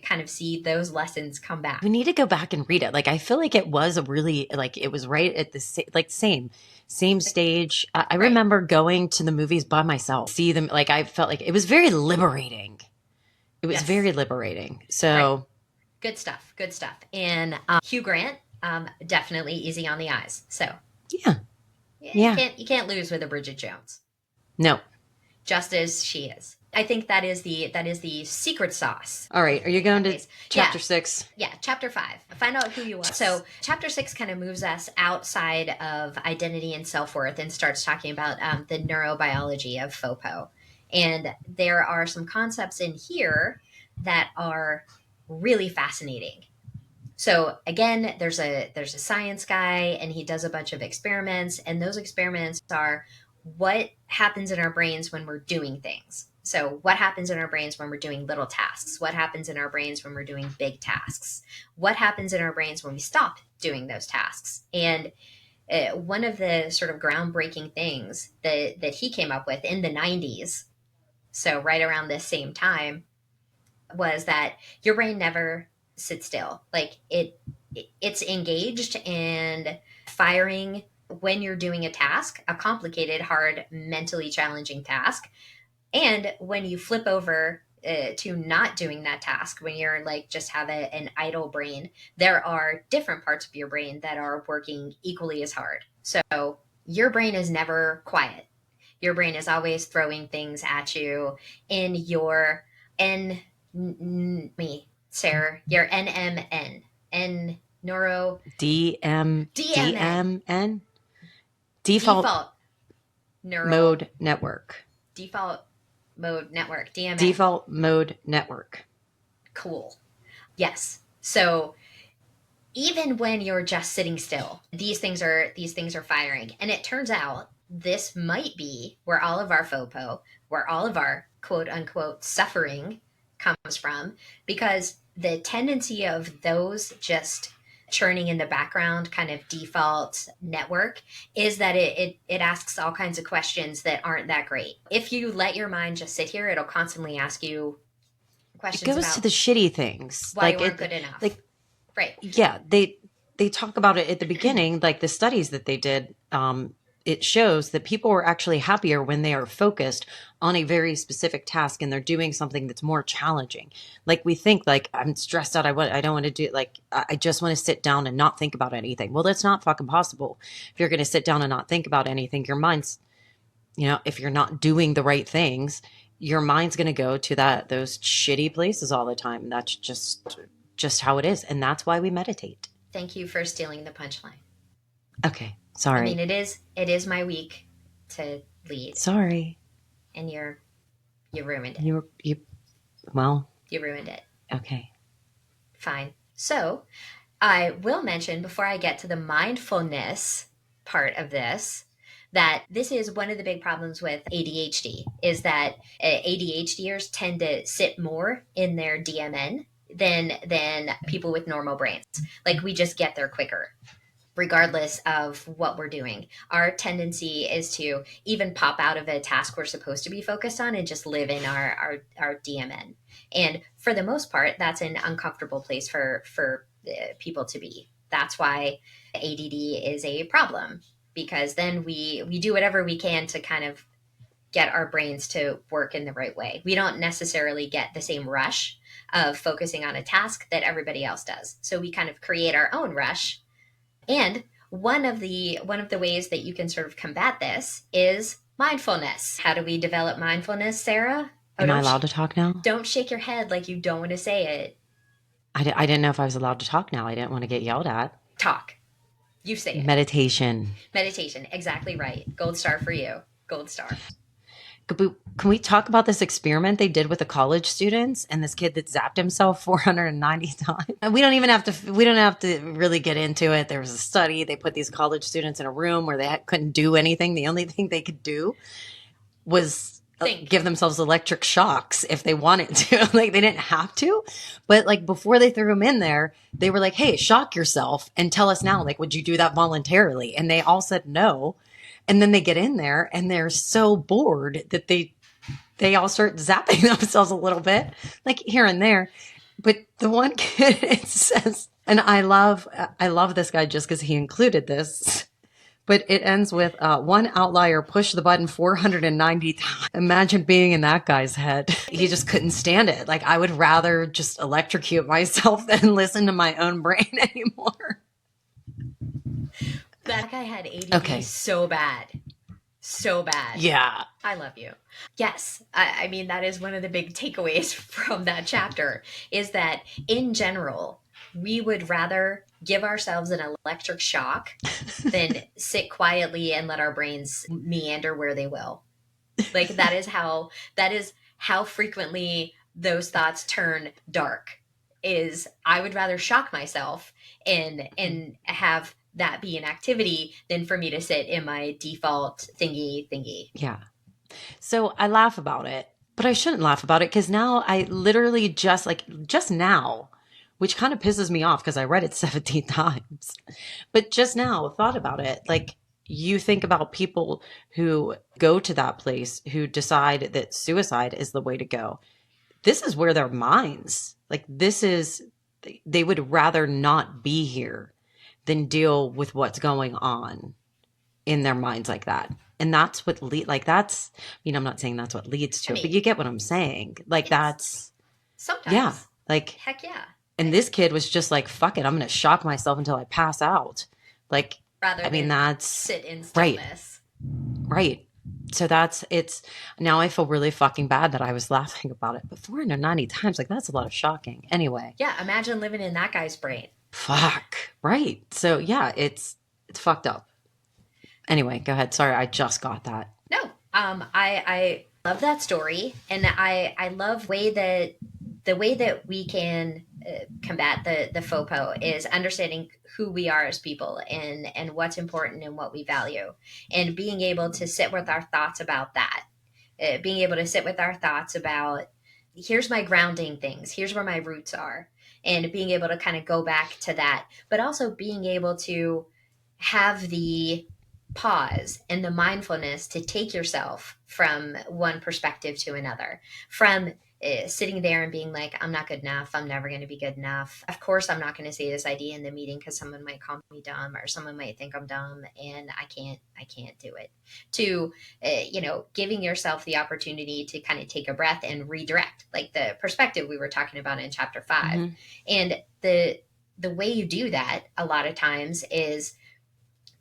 Speaker 2: kind of see those lessons come back.
Speaker 1: We need to go back and read it. Like, I feel like it was a really, like, it was right at the same stage. I
Speaker 2: Right.
Speaker 1: remember going to the movies by myself, see them. Like, I felt like it was very liberating. It was
Speaker 2: Yes.
Speaker 1: very liberating. So
Speaker 2: Right. Good stuff. Good stuff. And Hugh Grant, definitely easy on the eyes. So
Speaker 1: yeah,
Speaker 2: yeah. You can't lose with a Bridget Jones,
Speaker 1: no.
Speaker 2: just as she is. I think that is the secret sauce.
Speaker 1: All right. Are you going to
Speaker 2: Anyways,
Speaker 1: chapter 6?
Speaker 2: Yeah, chapter 5. Find out who you are. So chapter 6 kind of moves us outside of identity and self-worth and starts talking about the neurobiology of FOPO. And there are some concepts in here that are really fascinating. So again, there's a science guy, and he does a bunch of experiments, and those experiments are what happens in our brains when we're doing things. So what happens in our brains when we're doing little tasks? What happens in our brains when we're doing big tasks? What happens in our brains when we stop doing those tasks? And one of the sort of groundbreaking things that he came up with in the 90s, so right around this same time, was that your brain never sits still. Like it's engaged and firing when you're doing a task, a complicated, hard, mentally challenging task. And when you flip over to not doing that task, when you're like just have an idle brain, there are different parts of your brain that are working equally as hard. So your brain is never quiet. Your brain is always throwing things at you in your Sarah, your NMN, neuro
Speaker 1: DMN, default
Speaker 2: neural
Speaker 1: mode network.
Speaker 2: default mode network, DMN.
Speaker 1: Default mode network.
Speaker 2: Cool. Yes. So even when you're just sitting still, these things are firing, and it turns out this might be where all of our FOPO, where all of our quote unquote suffering comes from, because the tendency of those just churning in the background kind of default network is that it asks all kinds of questions that aren't that great. If you let your mind just sit here, it'll constantly ask you questions.
Speaker 1: It goes
Speaker 2: about
Speaker 1: to the shitty things.
Speaker 2: why you weren't good enough.
Speaker 1: Like,
Speaker 2: right.
Speaker 1: Yeah, they talk about it at the beginning, like the studies that they did. It shows that people are actually happier when they are focused on a very specific task and they're doing something that's more challenging. Like, we think, like, I'm stressed out. I don't want to do, like, I just want to sit down and not think about anything. Well, that's not fucking possible. If you're going to sit down and not think about anything, your mind's, if you're not doing the right things, your mind's going to go to those shitty places all the time. That's just how it is. And that's why we meditate.
Speaker 2: Thank you for stealing the punchline.
Speaker 1: Okay. Sorry.
Speaker 2: I mean, it is my week to lead.
Speaker 1: Sorry.
Speaker 2: And you ruined it.
Speaker 1: You
Speaker 2: ruined it.
Speaker 1: Okay.
Speaker 2: Fine. So I will mention, before I get to the mindfulness part of this, that this is one of the big problems with ADHD, is that ADHDers tend to sit more in their DMN than people with normal brains. Like, we just get there quicker, regardless of what we're doing. Our tendency is to even pop out of a task we're supposed to be focused on and just live in our DMN. And for the most part, that's an uncomfortable place for people to be. That's why ADD is a problem, because then we do whatever we can to kind of get our brains to work in the right way. We don't necessarily get the same rush of focusing on a task that everybody else does. So we kind of create our own rush. And one of the ways that you can sort of combat this is mindfulness. How do we develop mindfulness, Sarah?
Speaker 1: Am I allowed to talk now?
Speaker 2: Don't shake your head like you don't want to say it.
Speaker 1: I didn't know if I was allowed to talk now. I didn't want to get yelled at.
Speaker 2: Talk. You say it.
Speaker 1: Meditation.
Speaker 2: Exactly right. Gold star for you. Gold star.
Speaker 1: Can we talk about this experiment they did with the college students and this kid that zapped himself 490 times? And we don't have to really get into it. There was a study. They put these college students in a room where they couldn't do anything. The only thing they could do was give themselves electric shocks if they wanted to. Like, they didn't have to, but like, before they threw them in there, they were like, hey, shock yourself and tell us now, like, would you do that voluntarily? And they all said no. And then they get in there and they're so bored that they all start zapping themselves a little bit, like here and there. But the one kid, it says, and I love this guy just because he included this. But it ends with one outlier pushed the button 490 times. Imagine being in that guy's head. He just couldn't stand it. Like, I would rather just electrocute myself than listen to my own brain anymore.
Speaker 2: That guy had ADD
Speaker 1: Okay.
Speaker 2: so bad. So bad.
Speaker 1: Yeah.
Speaker 2: I love you. Yes, I mean, that is one of the big takeaways from that chapter is that in general, we would rather give ourselves an electric shock than sit quietly and let our brains meander where they will. Like that is how frequently those thoughts turn dark. Is I would rather shock myself and have that be an activity than for me to sit in my default thingy.
Speaker 1: Yeah. So I laugh about it, but I shouldn't laugh about it because now I literally just now, which kind of pisses me off because I read it 17 times, but just now thought about it. Like, you think about people who go to that place who decide that suicide is the way to go. This is where their minds, like, they would rather not be here than deal with what's going on in their minds like that. And that's what that's, I'm not saying that's what leads
Speaker 2: I
Speaker 1: to it, but
Speaker 2: mean,
Speaker 1: you get what I'm saying. Like,
Speaker 2: it's
Speaker 1: that's, yeah.
Speaker 2: sometimes.
Speaker 1: Like,
Speaker 2: Heck yeah.
Speaker 1: and this kid was just like, fuck it, I'm going to shock myself until I pass out. Like,
Speaker 2: Rather
Speaker 1: I mean,
Speaker 2: than
Speaker 1: that's
Speaker 2: sit in
Speaker 1: right.
Speaker 2: stillness.
Speaker 1: Right. So it's now I feel really fucking bad that I was laughing about it, but 490 times, like, that's a lot of shocking. Anyway,
Speaker 2: Yeah, imagine living in that guy's brain.
Speaker 1: fuck. Right. So yeah, it's fucked up. Anyway, go ahead. Sorry, I just got that.
Speaker 2: No, I love that story, and I love the way that we can combat the FOPO is understanding who we are as people and what's important and what we value, and being able to sit with our thoughts about that. Being able to sit with our thoughts about here's my grounding things, here's where my roots are, and being able to kind of go back to that, but also being able to have the pause and the mindfulness to take yourself from one perspective to another, from sitting there and being like, I'm not good enough, I'm never going to be good enough, of course I'm not going to say this idea in the meeting because someone might call me dumb or someone might think I'm dumb and I can't do it, to giving yourself the opportunity to kind of take a breath and redirect, like the perspective we were talking about in chapter 5.
Speaker 1: Mm-hmm.
Speaker 2: And the way you do that a lot of times is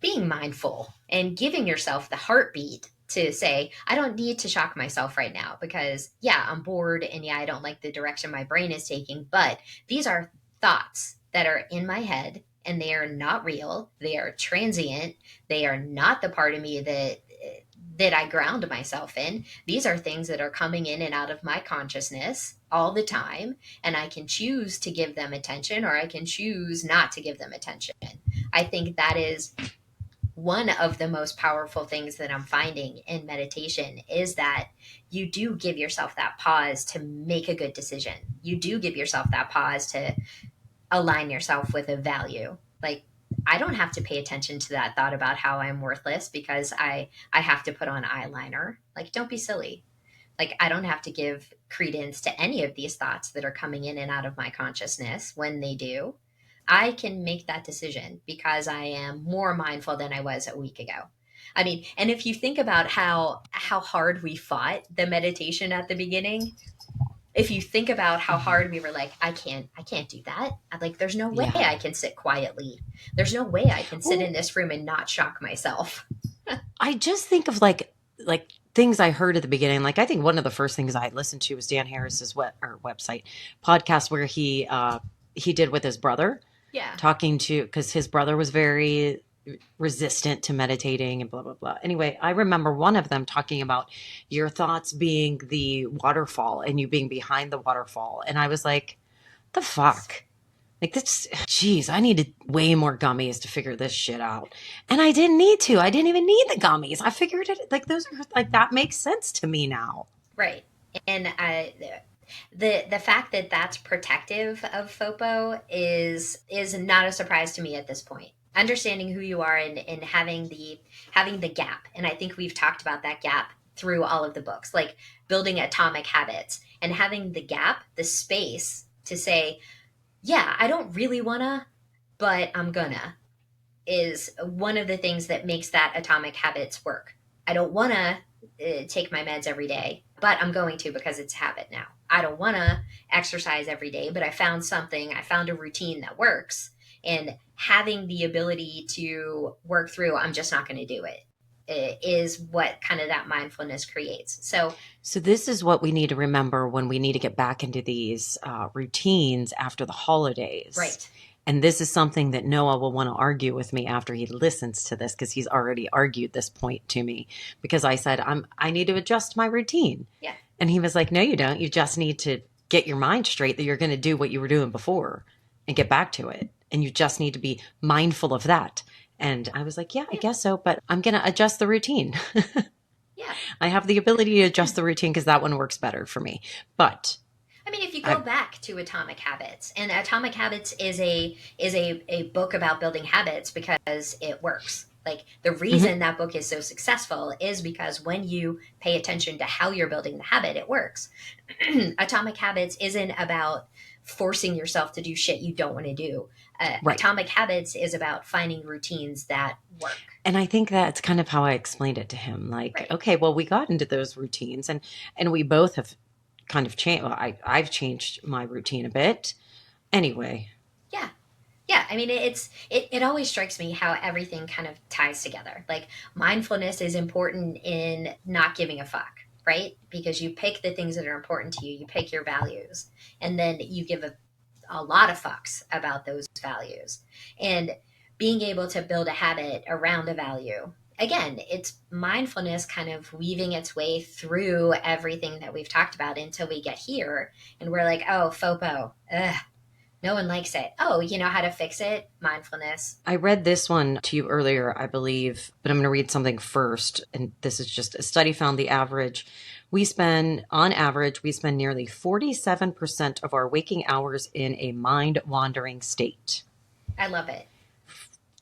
Speaker 2: being mindful and giving yourself the heartbeat to say, I don't need to shock myself right now because, yeah, I'm bored and, yeah, I don't like the direction my brain is taking. But these are thoughts that are in my head and they are not real. They are transient. They are not the part of me that I ground myself in. These are things that are coming in and out of my consciousness all the time. And I can choose to give them attention or I can choose not to give them attention. I think that is one of the most powerful things that I'm finding in meditation is that you do give yourself that pause to make a good decision. You do give yourself that pause to align yourself with a value. Like, I don't have to pay attention to that thought about how I'm worthless because I have to put on eyeliner. Like, don't be silly. Like, I don't have to give credence to any of these thoughts that are coming in and out of my consciousness when they do. I can make that decision because I am more mindful than I was a week ago. I mean, and if you think about how hard we fought the meditation at the beginning, if you think about how
Speaker 1: Mm-hmm.
Speaker 2: hard we were like, I can't do that. I'm like, there's no way
Speaker 1: Yeah.
Speaker 2: I can sit quietly. There's no way I can sit in
Speaker 1: Well,
Speaker 2: this room and not shock myself.
Speaker 1: I just think of like things I heard at the beginning. Like, I think one of the first things I listened to was Dan Harris's website podcast where he did with his brother,
Speaker 2: Yeah.
Speaker 1: talking to, because his brother was very resistant to meditating and blah blah blah. Anyway, I remember one of them talking about your thoughts being the waterfall and you being behind the waterfall, and I was like, the fuck. Like, this, geez, I needed way more gummies to figure this shit out. And I didn't need to. I didn't even need the gummies. I figured it, like, those are, like, that makes sense to me now.
Speaker 2: Right. And the fact that that's protective of FOPO is not a surprise to me at this point. understanding who you are, and having the gap. And I think we've talked about that gap through all of the books, like building atomic habits and having the gap, the space to say, yeah, I don't really wanna, but I'm gonna, is one of the things that makes that atomic habits work. I don't wanna take my meds every day, but I'm going to because it's a habit now. I don't wanna exercise every day, but I found a routine that works. And having the ability to work through, I'm just not going to do it, is what kind of that mindfulness creates.
Speaker 1: So this is what we need to remember when we need to get back into these routines after the holidays.
Speaker 2: Right.
Speaker 1: And this is something that Noah will want to argue with me after he listens to this, because he's already argued this point to me, because I said, I need to adjust my routine.
Speaker 2: Yeah.
Speaker 1: And he was like, no, you don't. You just need to get your mind straight that you're going to do what you were doing before and get back to it. And you just need to be mindful of that. And I was like, yeah, I guess so, but I'm going to adjust the routine.
Speaker 2: Yeah.
Speaker 1: I have the ability to adjust the routine because that one works better for me. But
Speaker 2: I mean, if you go back to Atomic Habits, and Atomic Habits is a book about building habits because it works. Like, the reason that book is so successful is because when you pay attention to how you're building the habit, it works. Atomic Habits isn't about forcing yourself to do shit you don't want to do.
Speaker 1: Right.
Speaker 2: Atomic Habits is about finding routines that work.
Speaker 1: And I think that's kind of how I explained it to him. Like,
Speaker 2: Right.
Speaker 1: okay, well, we got into those routines, and we both have kind of changed. Well, I've changed my routine a bit. Anyway.
Speaker 2: Yeah. Yeah. I mean, it always strikes me how everything kind of ties together. Like, mindfulness is important in not giving a fuck, right? Because you pick the things that are important to you, you pick your values, and then you give a lot of fucks about those values. And being able to build a habit around a value, again, it's mindfulness kind of weaving its way through everything that we've talked about until we get here. And we're like, oh, FOPO, ugh, no one likes it. Oh, you know how to fix it? Mindfulness.
Speaker 1: I read this one to you earlier, I believe, but I'm going to read something first. And this is just a study found on average, we spend nearly 47% of our waking hours in a mind-wandering state.
Speaker 2: I love it.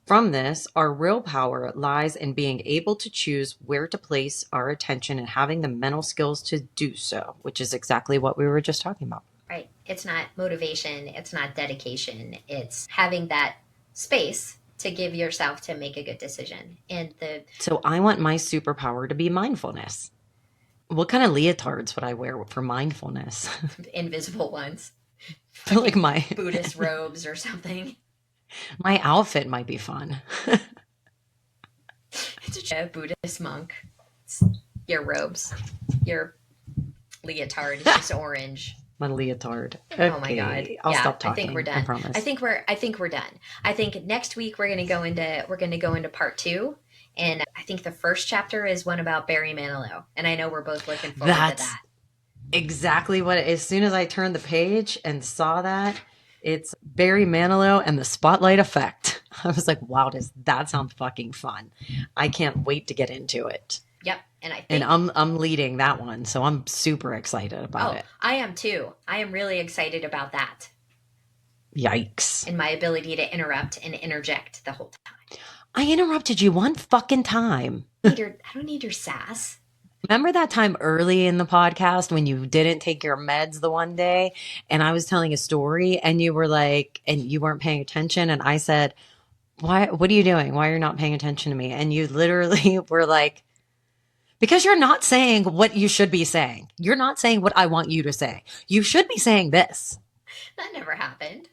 Speaker 1: From this, our real power lies in being able to choose where to place our attention and having the mental skills to do so, which is exactly what we were just talking about.
Speaker 2: Right. It's not motivation. It's not dedication. It's having that space to give yourself to make a good decision.
Speaker 1: So I want my superpower to be mindfulness. What kind of leotards would I wear for mindfulness?
Speaker 2: Invisible ones.
Speaker 1: Like my
Speaker 2: Buddhist robes or something.
Speaker 1: My outfit might be fun.
Speaker 2: It's a Buddhist monk. It's your robes. Your leotard is just orange.
Speaker 1: My leotard. Okay.
Speaker 2: Oh my god!
Speaker 1: I'll stop talking.
Speaker 2: I think we're done.
Speaker 1: I promise.
Speaker 2: I think we're done. I think next week we're gonna go into part 2, and I think the first chapter is one about Barry Manilow, and I know we're both looking forward to that.
Speaker 1: Exactly what. As soon as I turned the page and saw that, it's Barry Manilow and the Spotlight Effect. I was like, wow, does that sound fucking fun? I can't wait to get into it.
Speaker 2: Yep. And
Speaker 1: I'm leading that one, so I'm super excited about it.
Speaker 2: I am too. I am really excited about that.
Speaker 1: Yikes.
Speaker 2: And my ability to interrupt and interject the whole time.
Speaker 1: I interrupted you one fucking time.
Speaker 2: I don't need your sass.
Speaker 1: Remember that time early in the podcast when you didn't take your meds the one day and I was telling a story and you were like, and you weren't paying attention. And I said, what are you doing? Why are you not paying attention to me? And you literally were like, because you're not saying what you should be saying. You're not saying what I want you to say. You should be saying this.
Speaker 2: That never happened.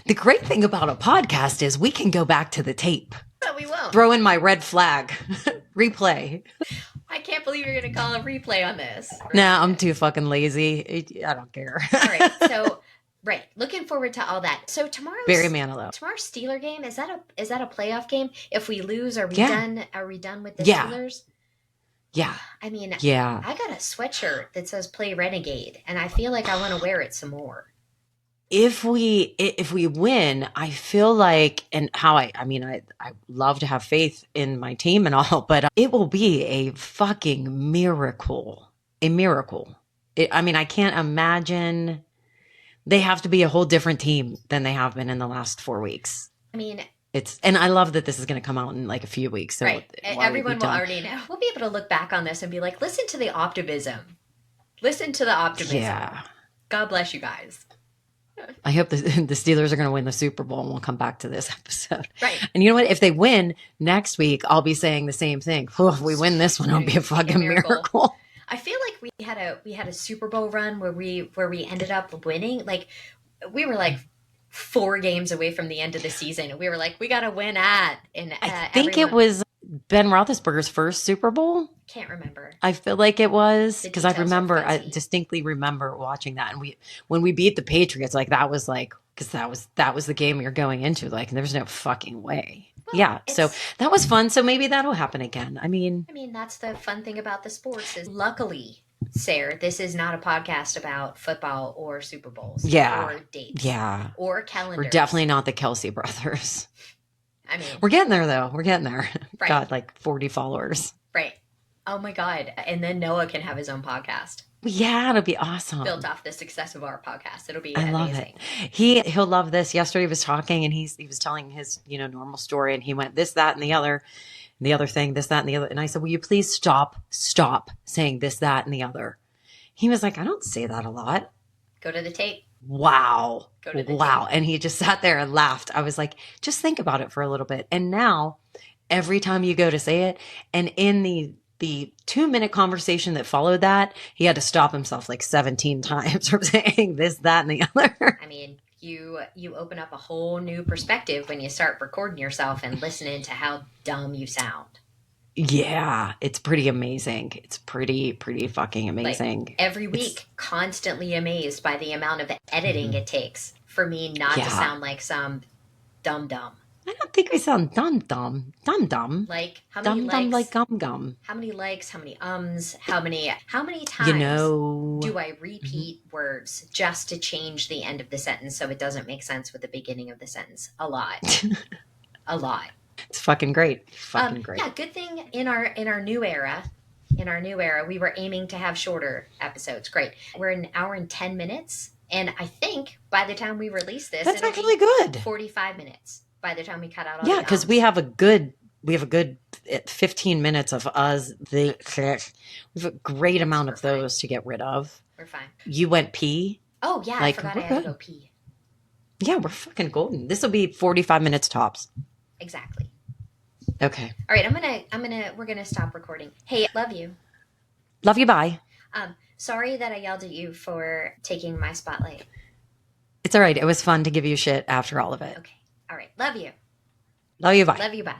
Speaker 1: The great thing about a podcast is we can go back to the tape.
Speaker 2: But we won't.
Speaker 1: Throw in my red flag. Replay.
Speaker 2: I can't believe you're going to call a replay on this.
Speaker 1: Nah, I'm too fucking lazy. I don't care.
Speaker 2: All right. So, right. Looking forward to all that. So tomorrow's Steeler game, is that a playoff game? If we lose, are we done? Are we done with the Steelers?
Speaker 1: Yeah.
Speaker 2: I mean,
Speaker 1: yeah.
Speaker 2: I got a sweatshirt that says Play Renegade, and I feel like I want to wear it some more.
Speaker 1: If we win, I feel like, and how I love to have faith in my team and all, but it will be a fucking miracle. A miracle. I can't imagine. They have to be a whole different team than they have been in the last 4 weeks.
Speaker 2: I mean,
Speaker 1: And I love that this is going to come out in like a few weeks. So
Speaker 2: Right.
Speaker 1: why would it be
Speaker 2: Everyone will
Speaker 1: done?
Speaker 2: already know. We'll be able to look back on this and be like, listen to the optimism. Listen to the optimism.
Speaker 1: Yeah.
Speaker 2: God bless you guys.
Speaker 1: I hope the Steelers are going to win the Super Bowl, and we'll come back to this episode.
Speaker 2: Right.
Speaker 1: And you know what? If they win next week, I'll be saying the same thing. If we win this one, it'll be a fucking miracle.
Speaker 2: I feel like we had a Super Bowl run where we ended up winning. Like we were like 4 games away from the end of the season, and we were like, we got to win at. And
Speaker 1: I think it was Ben Roethlisberger's first Super Bowl.
Speaker 2: Can't remember.
Speaker 1: I feel like it was
Speaker 2: The
Speaker 1: because I
Speaker 2: details are
Speaker 1: remember, I
Speaker 2: fuzzy.
Speaker 1: distinctly remember watching that, and when we beat the Patriots, like that was like because that was the game we were going into. Like there's no fucking way.
Speaker 2: Well,
Speaker 1: Yeah, so that was fun. So maybe that'll happen again. I mean,
Speaker 2: that's the fun thing about the sports is luckily, Sarah, this is not a podcast about football or Super Bowls.
Speaker 1: Yeah.
Speaker 2: Or dates.
Speaker 1: yeah,
Speaker 2: Or calendars.
Speaker 1: we're definitely not the Kelsey brothers.
Speaker 2: I mean,
Speaker 1: We're getting there though. We're getting there.
Speaker 2: Right.
Speaker 1: Got like 40 followers.
Speaker 2: right. Oh my God. And then Noah can have his own podcast
Speaker 1: Yeah, it'll be awesome.
Speaker 2: built off the success of our podcast. It'll be
Speaker 1: I love
Speaker 2: amazing.
Speaker 1: it. He'll love this. Yesterday he was talking and he was telling his, normal story and he went this, that, and the other thing, this, that, and the other. And I said, will you please stop saying this, that, and the other? He was like, I don't say that a lot.
Speaker 2: Go to the tape.
Speaker 1: Wow.
Speaker 2: Go to the
Speaker 1: Wow.
Speaker 2: tape.
Speaker 1: And he just sat there and laughed. I was like, just think about it for a little bit. And now every time you go to say it, and in the 2-minute conversation that followed that, he had to stop himself like 17 times from saying this, that, and the other.
Speaker 2: I mean, you open up a whole new perspective when you start recording yourself and listening to how dumb you sound.
Speaker 1: Yeah, it's pretty amazing. It's pretty fucking amazing.
Speaker 2: Like, every week, constantly amazed by the amount of editing it takes for me not to sound like some dumb.
Speaker 1: I don't think we sound dumb.
Speaker 2: Like how many
Speaker 1: Dumb
Speaker 2: likes?
Speaker 1: like gum.
Speaker 2: How many likes? How many ums? How many times do I repeat words just to change the end of the sentence so it doesn't make sense with the beginning of the sentence? A lot. A lot.
Speaker 1: It's fucking great. Great.
Speaker 2: Yeah, good thing in our new era, we were aiming to have shorter episodes. Great. We're an hour and 10 minutes, and I think by the time we release this,
Speaker 1: That's
Speaker 2: it'll
Speaker 1: actually
Speaker 2: be
Speaker 1: good.
Speaker 2: 45 minutes by the time we cut out all
Speaker 1: Yeah,
Speaker 2: the
Speaker 1: because
Speaker 2: ums.
Speaker 1: we have a good 15 minutes of us. We have a great amount of
Speaker 2: We're fine.
Speaker 1: those to get rid of.
Speaker 2: We're fine.
Speaker 1: You went pee.
Speaker 2: Oh yeah,
Speaker 1: Like,
Speaker 2: I forgot I
Speaker 1: we're
Speaker 2: had to
Speaker 1: good.
Speaker 2: go pee.
Speaker 1: Yeah, we're fucking golden. This will be 45 minutes tops.
Speaker 2: Exactly.
Speaker 1: Okay.
Speaker 2: All right, we're gonna stop recording. Hey, love you.
Speaker 1: Love you. Bye.
Speaker 2: Sorry that I yelled at you for taking my spotlight.
Speaker 1: It's all right. It was fun to give you shit after all of it.
Speaker 2: Okay. All right. Love you.
Speaker 1: Love you. Bye.
Speaker 2: Love you. Bye.